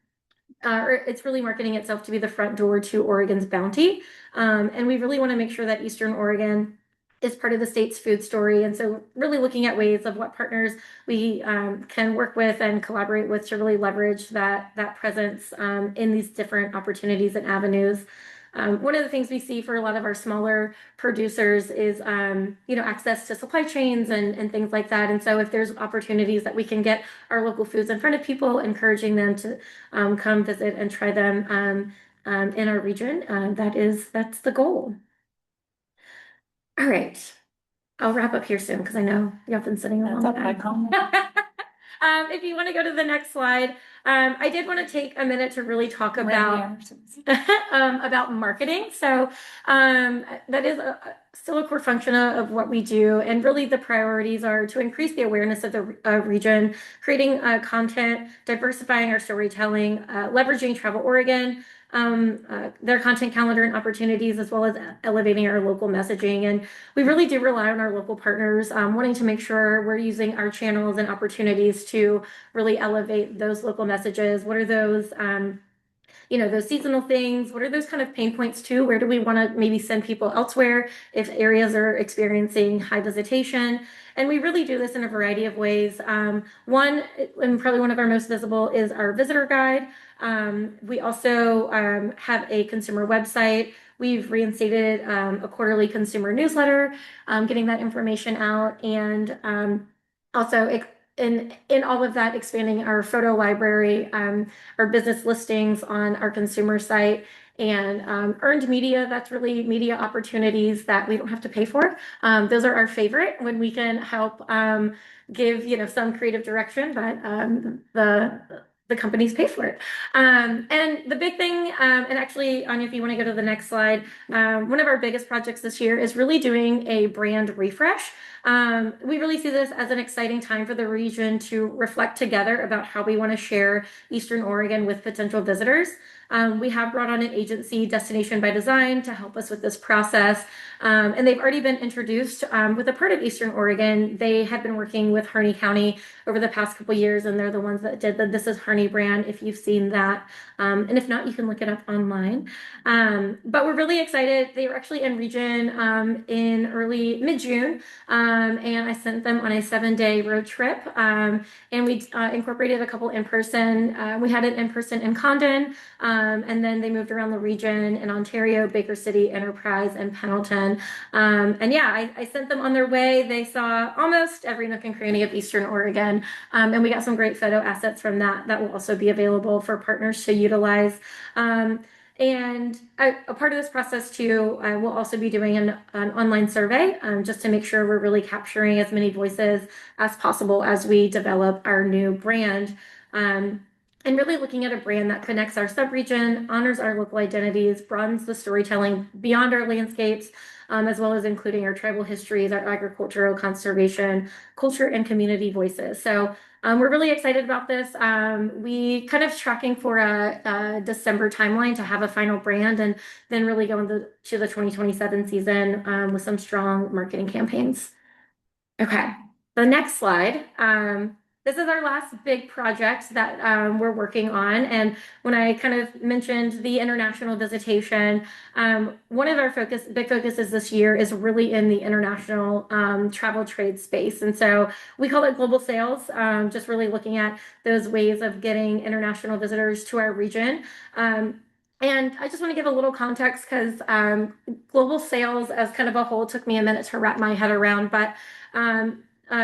It's really marketing itself to be the front door to Oregon's bounty. And we really want to make sure that Eastern Oregon is part of the state's food story. And so really looking at ways of what partners we can work with and collaborate with to really leverage that presence in these different opportunities and avenues. One of the things we see for a lot of our smaller producers is, access to supply chains and things like that. And so if there's opportunities that we can get our local foods in front of people, encouraging them to come visit and try them in our region, that's the goal. All right. I'll wrap up here soon because I know y'all been sitting a long time. If you want to go to the next slide, I did want to take a minute to really talk about about marketing. So that is still a core function of what we do, and really the priorities are to increase the awareness of the region, creating content, diversifying our storytelling, leveraging Travel Oregon, their content calendar and opportunities, as well as elevating our local messaging. And we really do rely on our local partners, wanting to make sure we're using our channels and opportunities to really elevate those local messages. What are those, those seasonal things? What are those kind of pain points too? Where do we want to maybe send people elsewhere if areas are experiencing high visitation? And we really do this in a variety of ways. One, and probably one of our most visible, is our visitor guide. We also have a consumer website. We've reinstated a quarterly consumer newsletter, getting that information out. And Also, in all of that, expanding our photo library, our business listings on our consumer site, and earned media. That's really media opportunities that we don't have to pay for. Those are our favorite when we can help give some creative direction, but the companies pay for it. And the big thing, and actually, Anya, if you want to go to the next slide, one of our biggest projects this year is really doing a brand refresh. We really see this as an exciting time for the region to reflect together about how we want to share Eastern Oregon with potential visitors. We have brought on an agency, Destination by Design, to help us with this process. And they've already been introduced with a part of Eastern Oregon. They have been working with Harney County over the past couple years, and they're the ones that did the This Is Harney brand, if you've seen that. And if not, you can look it up online. But we're really excited. They were actually in region in early mid-June, and I sent them on a 7-day road trip. And we incorporated a couple in-person. We had an in-person in Condon, and then they moved around the region in Ontario, Baker City, Enterprise, and Pendleton. And yeah, I sent them on their way. They saw almost every nook and cranny of Eastern Oregon, and we got some great photo assets from that will also be available for partners to utilize. And a part of this process too, we'll also be doing an online survey just to make sure we're really capturing as many voices as possible as we develop our new brand. And really looking at a brand that connects our subregion, honors our local identities, broadens the storytelling beyond our landscapes, as well as including our tribal histories, our agricultural conservation, culture, and community voices. So we're really excited about this. We kind of tracking for a December timeline to have a final brand, and then really go into the 2027 season with some strong marketing campaigns. Okay, the next slide. This is our last big project that we're working on. And when I kind of mentioned the international visitation, one of our big focuses this year is really in the international travel trade space. And so we call it global sales, just really looking at those ways of getting international visitors to our region. And I just want to give a little context because global sales as kind of a whole took me a minute to wrap my head around. But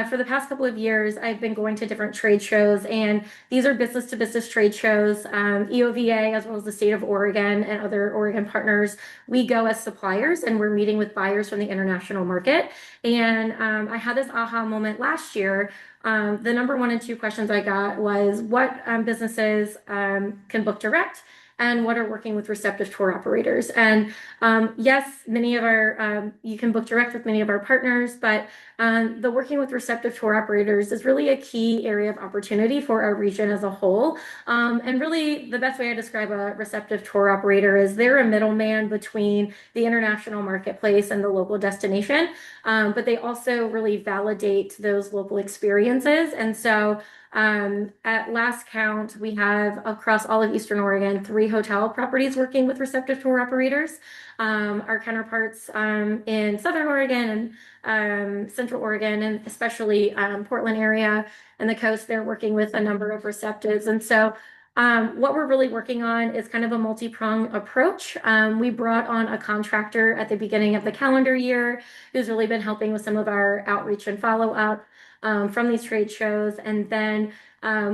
for the past couple of years, I've been going to different trade shows, and these are business-to-business trade shows. EOVA, as well as the state of Oregon and other Oregon partners, we go as suppliers, and we're meeting with buyers from the international market. And I had this aha moment last year. The number 1 and 2 questions I got was what businesses can book direct, and what are working with receptive tour operators. And yes, many of our, you can book direct with many of our partners, but the working with receptive tour operators is really a key area of opportunity for our region as a whole. And really the best way I describe a receptive tour operator is they're a middleman between the international marketplace and the local destination, but they also really validate those local experiences. And so at last count, we have across all of Eastern Oregon 3 hotel properties working with receptive tour operators. Our counterparts in Southern Oregon and Central Oregon, and especially Portland area and the coast, they're working with a number of receptives. And so what we're really working on is kind of a multi-pronged approach. We brought on a contractor at the beginning of the calendar year who's really been helping with some of our outreach and follow-up from these trade shows. And then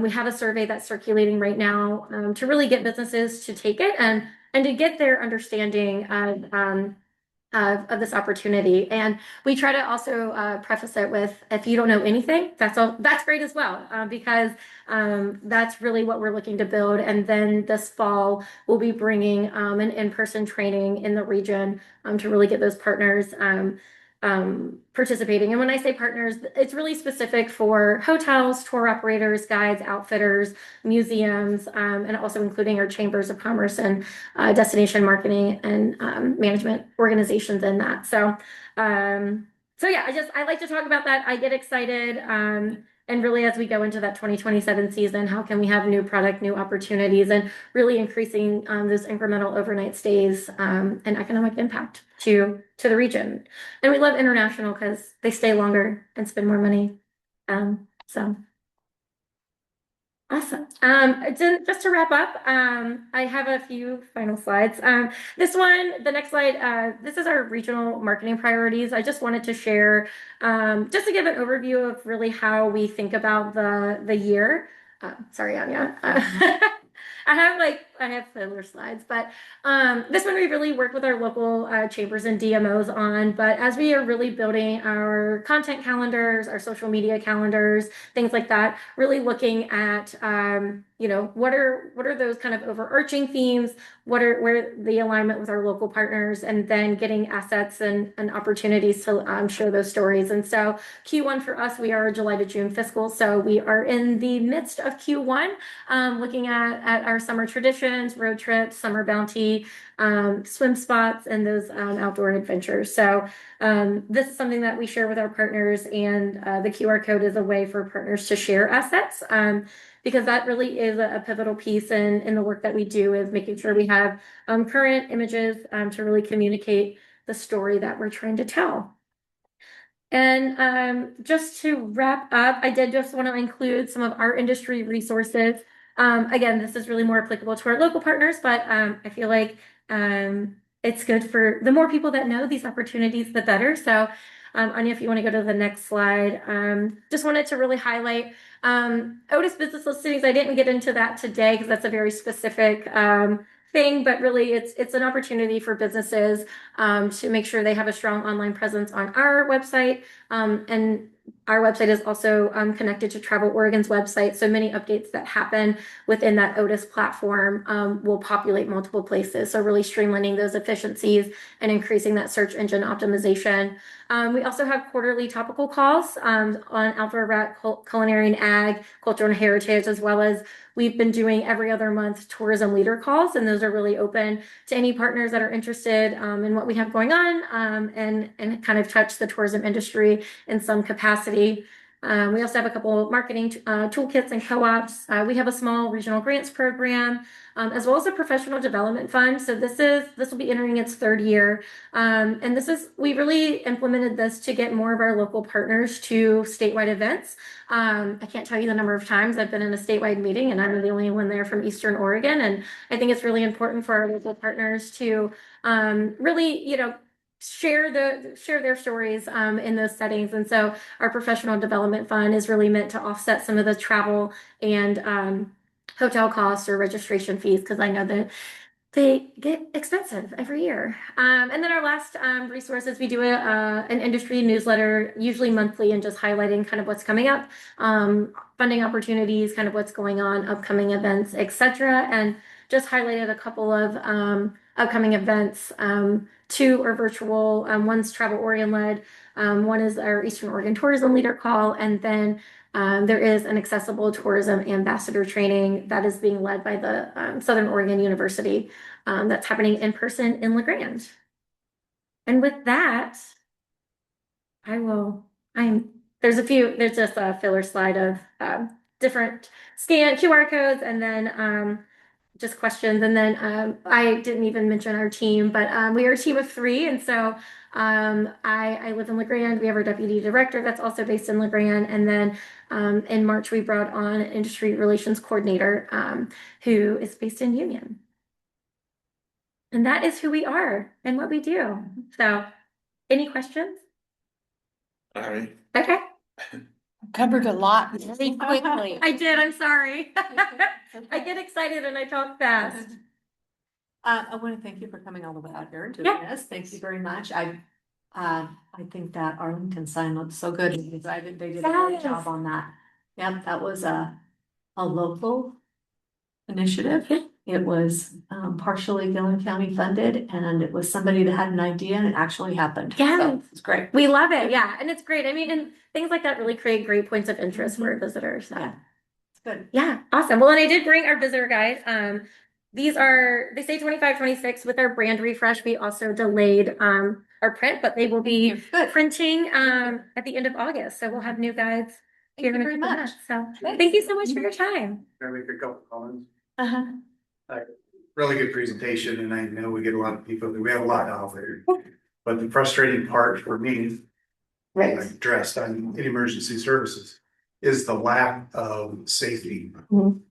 we have a survey that's circulating right now to really get businesses to take it and to get their understanding of this opportunity. And we try to also preface it with, if you don't know anything, that's great as well, because that's really what we're looking to build. And then this fall, we'll be bringing an in-person training in the region to really get those partners participating. And when I say partners, it's really specific for hotels, tour operators, guides, outfitters, museums, and also including our chambers of commerce and destination marketing and management organizations in that. So yeah, I like to talk about that. I get excited. And really, as we go into that 2027 season, how can we have new product, new opportunities, and really increasing those incremental overnight stays and economic impact to the region. And we love international because they stay longer and spend more money. So Awesome. Just to wrap up, I have a few final slides. This one, the next slide, this is our regional marketing priorities. I just wanted to share, just to give an overview of really how we think about the year. Sorry, Anya. I have filler slides, but this one we really work with our local chambers and DMOs on. But as we are really building our content calendars, our social media calendars, things like that, really looking at what are those kind of overarching themes, where the alignment with our local partners, and then getting assets and opportunities to share those stories. And so Q1 for us, we are July to June fiscal, so we are in the midst of Q1, looking at our summer traditions, road trips, summer bounty, swim spots, and those outdoor adventures. So this is something that we share with our partners, and the QR code is a way for partners to share assets, because that really is a pivotal piece in the work that we do, is making sure we have current images to really communicate the story that we're trying to tell. And just to wrap up, I did just want to include some of our industry resources. Again, this is really more applicable to our local partners, but I feel like it's good for the more people that know these opportunities, the better. So Anya, if you want to go to the next slide, just wanted to really highlight Otis business listings. I didn't get into that today because that's a very specific thing, but really it's an opportunity for businesses to make sure they have a strong online presence on our website. And our website is also connected to Travel Oregon's website. So many updates that happen within that Otis platform will populate multiple places. So really streamlining those efficiencies and increasing that search engine optimization. We also have quarterly topical calls on outdoor rec, culinary and ag, cultural and heritage, as well as we've been doing every other month tourism leader calls, and those are really open to any partners that are interested in what we have going on, and kind of touch the tourism industry in some capacity. We also have a couple of marketing toolkits and co-ops. We have a small regional grants program, as well as a professional development fund. So this will be entering its third year. And we really implemented this to get more of our local partners to statewide events. I can't tell you the number of times I've been in a statewide meeting and I'm the only one there from Eastern Oregon. And I think it's really important for our local partners to really, share their stories in those settings. And so our professional development fund is really meant to offset some of the travel and hotel costs or registration fees, because I know that they get expensive every year. And then our last resources, we do an industry newsletter, usually monthly, and just highlighting kind of what's coming up, funding opportunities, kind of what's going on, upcoming events, etc. And just highlighted a couple of upcoming events. Two are virtual. One's Travel Oregon led. One is our Eastern Oregon Tourism Leader Call, and then there is an accessible tourism ambassador training that is being led by the Southern Oregon University, that's happening in person in LaGrande. And with that, there's just a filler slide of different scan QR codes, and then just questions. And then I didn't even mention our team, but we are a team of 3. And so I live in LaGrande. We have our deputy director that's also based in LaGrande. And then in March, we brought on an industry relations coordinator who is based in Union. And that is who we are and what we do. So any questions? All right. Okay. Covered a lot very quickly. I did. I'm sorry. I get excited and I talk fast. I want to thank you for coming all the way out here and doing this. Thank you very much. I think that Arlington sign looks so good. They did a great job on that. Yeah, that was a local initiative. It was partially Gilliam County funded, and it was somebody that had an idea and it actually happened. Yeah, so it's great. We love it. Yeah, and it's great. I mean, and things like that really create great points of interest for visitors. So. Yeah, it's good. Yeah, awesome. Well, and I did bring our visitor guide. They say 25, 26 with our brand refresh. We also delayed our print, but they will be printing at the end of August. So we'll have new guides. Thank you very much. So thank you so much for your time. Can I make a couple comments? Uh-huh. Really good presentation, and I know we get a lot of people, we have a lot out there. But the frustrating part for me, right, like dressed on in emergency services, is the lack of safety. Mhm.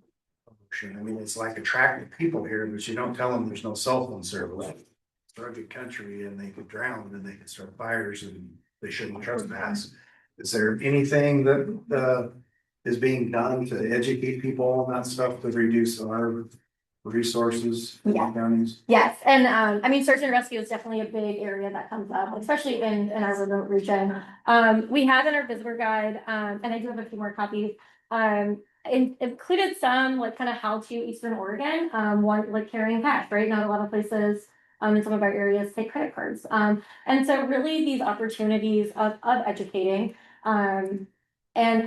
I mean, it's like attracting people here, but you don't tell them there's no cell phone service. It's a rugged country and they could drown and they could start fires and they shouldn't trespass. Is there anything that is being done to educate people on that stuff to reduce our resources in Yeah. counties? Yes, and I mean, search and rescue is definitely a big area that comes up, especially in our remote region. We have in our visitor guide, and I do have a few more copies. Included some like kind of how to Eastern Oregon, one like carrying cash, right? Not a lot of places in some of our areas take credit cards. And so really these opportunities of educating. And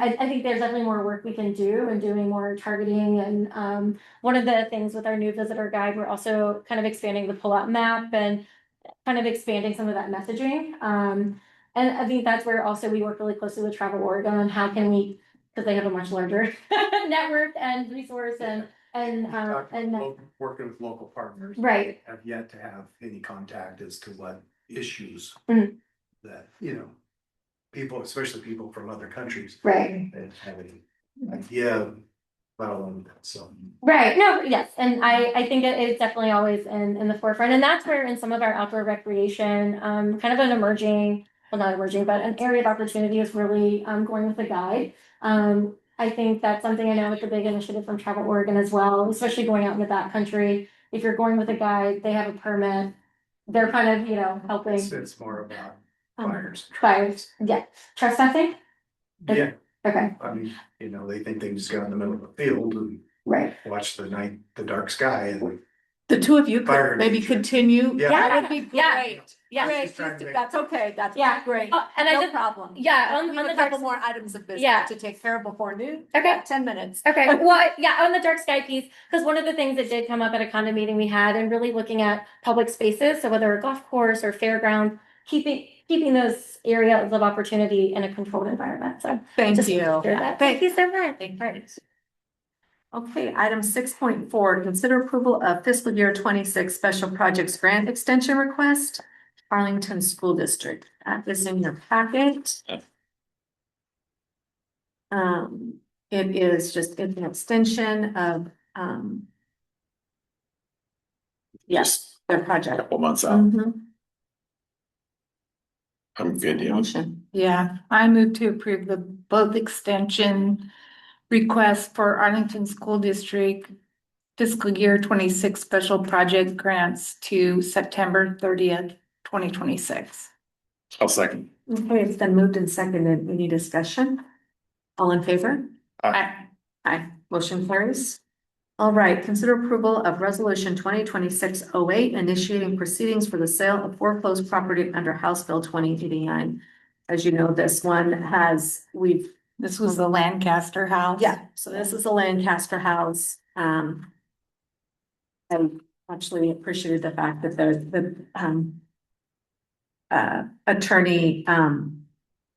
I think there's definitely more work we can do and doing more targeting. And one of the things with our new visitor guide, we're also kind of expanding the pull-out map and kind of expanding some of that messaging. And I think that's where also we work really closely with Travel Oregon on how can we, because they have a much larger network and resource and Working with local partners. Right. Have yet to have any contact as to what issues Mhm. that, people, especially people from other countries. Right. They have any idea about that, so. Right, no, yes, and I think it is definitely always in the forefront, and that's where in some of our outdoor recreation, kind of an emerging, well, not emerging, but an area of opportunity is really going with the guide. I think that's something I know it's a big initiative from Travel Oregon as well, especially going out in the backcountry. If you're going with a guide, they have a permit, they're kind of, helping. It's more about fires. Fires, yeah, trespassing? Yeah, Okay, I mean, they think they just go in the middle of a field and right. watch the dark sky and. The two of you Fire could maybe danger. continue. Yeah. That would be Yeah. great. Yeah. Great, that's okay, that's Yeah. great. And I No just, problem. yeah, We have a couple more items of Yeah. business to take care of before noon. Okay. 10 minutes. Okay, well, yeah, on the dark sky piece, because one of the things that did come up at a condo meeting we had and really looking at public spaces, so whether a golf course or fairground, keeping those areas of opportunity in a controlled environment, so. Thank just you. share that. Thank you so much. Thanks. Okay, item 6.4, consider approval of fiscal year 26 special projects grant extension request, Arlington School District. That is in your packet. It is just it's an extension of yes, their project. Couple months out. Mhm. I'm good, yeah. Motion. Yeah, I move to approve the both extension requests for Arlington School District fiscal year 26 special project grants to September 30th, 2026. I'll second. Okay, it's been moved and seconded. Any discussion? All in favor? Aye. Aye. Motion carries. All right, consider approval of resolution 2026-08, initiating proceedings for the sale of foreclosed property under House Bill 2089. As you know, this one This was the Lancaster house. yeah, so this is a Lancaster house. I actually appreciated the fact that the attorney,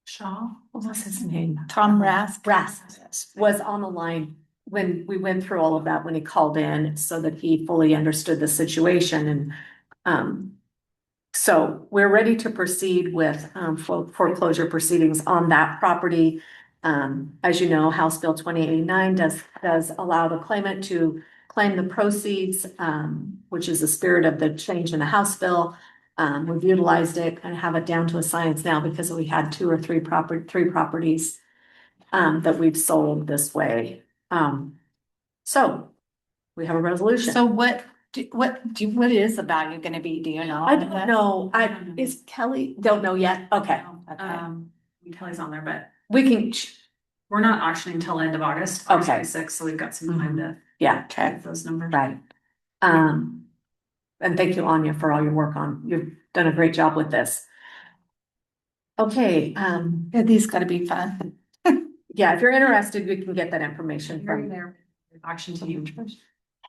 Shaw, what was his name? Tom Rask. Rask was on the line when we went through all of that, when he called in so that he fully understood the situation. And so we're ready to proceed with foreclosure proceedings on that property. As you know, House Bill 2089 does allow the claimant to claim the proceeds, which is the spirit of the change in the House bill. We've utilized it and have it down to a science now because we had three properties that we've sold this way. So we have a resolution. So what is the value gonna be? Do you know? I don't know. Is Kelly, don't know yet? Okay. Kelly's on there, but We can, we're not auctioning till end of August, Okay. August 26th, so we've got some time to yeah, get those numbers. right. And thank you, Anya, for all your work you've done a great job with this. Okay, Yeah, these gotta be fun. yeah, if you're interested, we can get that information Very from. there, auction to you.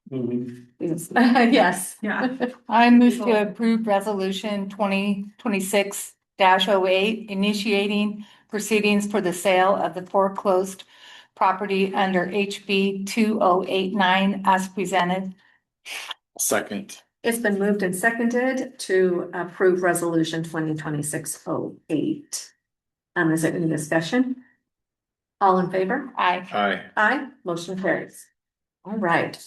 Yes. Yeah. I move to approve resolution 2026-08, initiating proceedings for the sale of the foreclosed property under HB 2089 as presented. Second. It's been moved and seconded to approve resolution 2026-08. Is there any discussion? All in favor? Aye. Aye. Aye, motion carries. All right.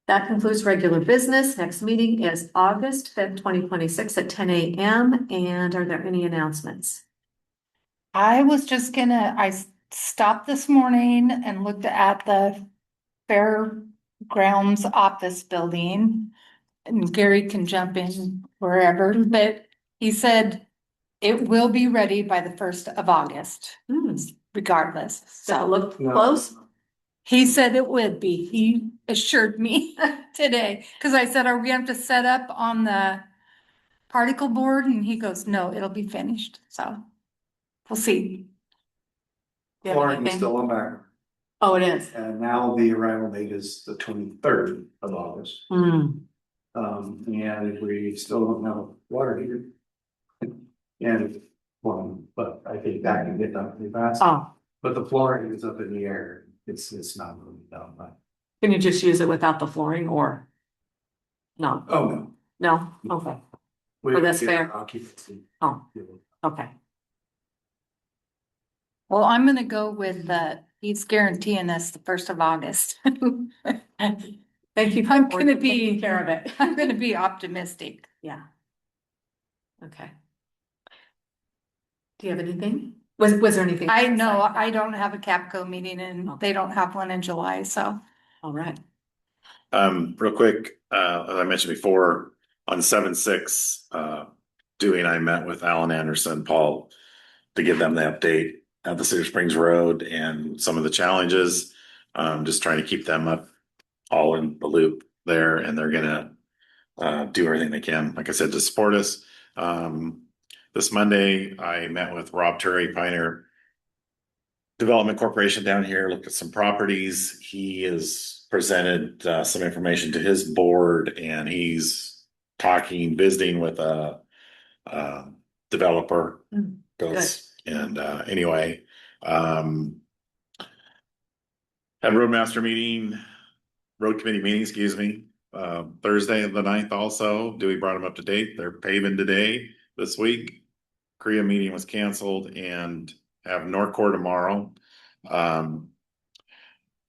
That concludes regular business. Next meeting is August 5th, 2026 at 10 a.m. And are there any announcements? I was just gonna, stopped this morning and looked at the fairgrounds office building. And Gary can jump in wherever, but he said it will be ready by the 1st of August, regardless. Does it So look close? he said it would be. He assured me today, because I said, are we going to have to set up on the particle board? And he goes, no, it'll be finished. So we'll see. Do you have Flooring is anything? still on back. Oh, it is. And now the arrival date is the 23rd of August. And we still don't have a water heater. And, but I think that can get done pretty fast. Oh, But the flooring is up in the air. It's not really done, but. can you just use it without the flooring or? No, Oh, no. no, okay. We- Oh, that's we- fair. Occupancy. Oh, okay. Well, I'm going to go with he's guaranteeing us the 1st of August. Thank you. I'm for gonna be- taking care of it. I'm going to be optimistic. Yeah. Okay. Do you have anything? Was there anything? I know I don't have a Capco meeting and they don't have one in July, so. All right. Real quick, as I mentioned before, on 7/6, Dewey and I met with Alan Anderson, Paul, to give them the update at the Cedar Springs Road and some of the challenges. Just trying to keep them up all in the loop there, and they're gonna do everything they can, like I said, to support us. This Monday, I met with Rob Turry, Pioneer Development Corporation down here, looked at some properties. He has presented some information to his board, and he's visiting with a developer. And anyway, had roadmaster meeting, road committee meeting, excuse me, Thursday the 9th also. Dewey brought them up to date. They're paving today, this week. Korea meeting was canceled and have Norcore tomorrow.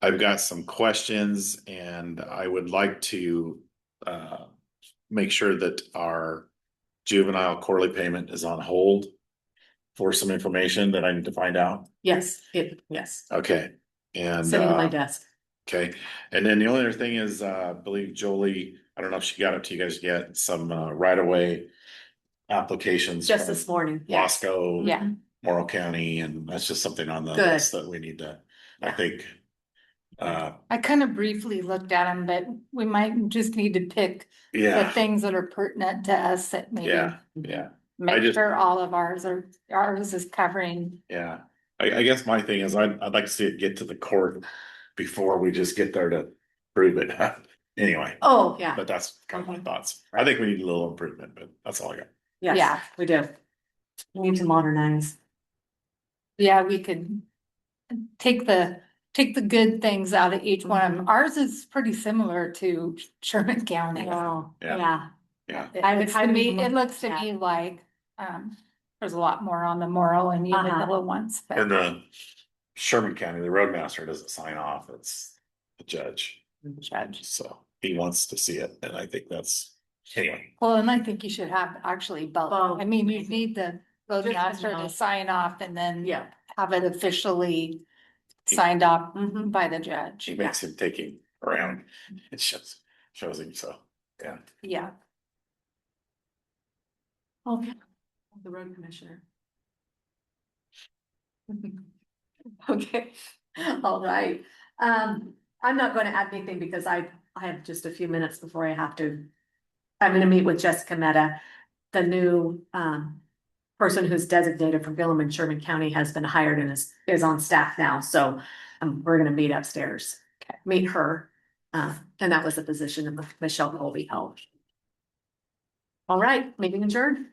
I've got some questions and I would like to make sure that our juvenile quarterly payment is on hold for some information that I need to find out. Yes, yes. Okay. And Sitting on my desk. okay. And then the only other thing is, I believe Jolie, I don't know if she got it to you guys yet, some right of way applications. Just from this morning. Yeah. Wasco, Yeah. Morrow County, and that's just something on the Good. list that we need to, I think. I kind of briefly looked at them, but we might just need to pick the Yeah, things that are pertinent to us that maybe yeah. I make just- sure all of ours is covering. Yeah, I guess my thing is I'd like to see it get to the court before we just get there to prove it. Anyway, Oh, yeah. but that's kind of my thoughts. I think we need a little improvement, but that's all I got. Yes, Yeah. we do. We need to modernize. Yeah, we could take the good things out of each one of them. Ours is pretty similar to Sherman County. Oh, Yeah. yeah. Yeah, It looks to me, even it looks to looked me like, there's a lot more on the Morrow and even the little ones. but- and the Sherman County, the roadmaster doesn't sign off, it's the judge. Judge. So he wants to see it, and I think that's, anyway. Well, and I think you should have actually both. Both. I mean, you need the roadmaster know. to sign off and then Yeah. have it officially signed off Mhm. by the judge. She makes him take him around. It shows him, so, yeah. Yeah. Okay. The road commissioner. Okay, all right. I'm not going to add anything because I have just a few minutes before I have to. I'm going to meet with Jessica Meta, the new person who's designated for Gilliam and Sherman County has been hired and is on staff now. So we're going to meet upstairs, meet her. And that was a position that Michelle Colby held. All right, meeting adjourned.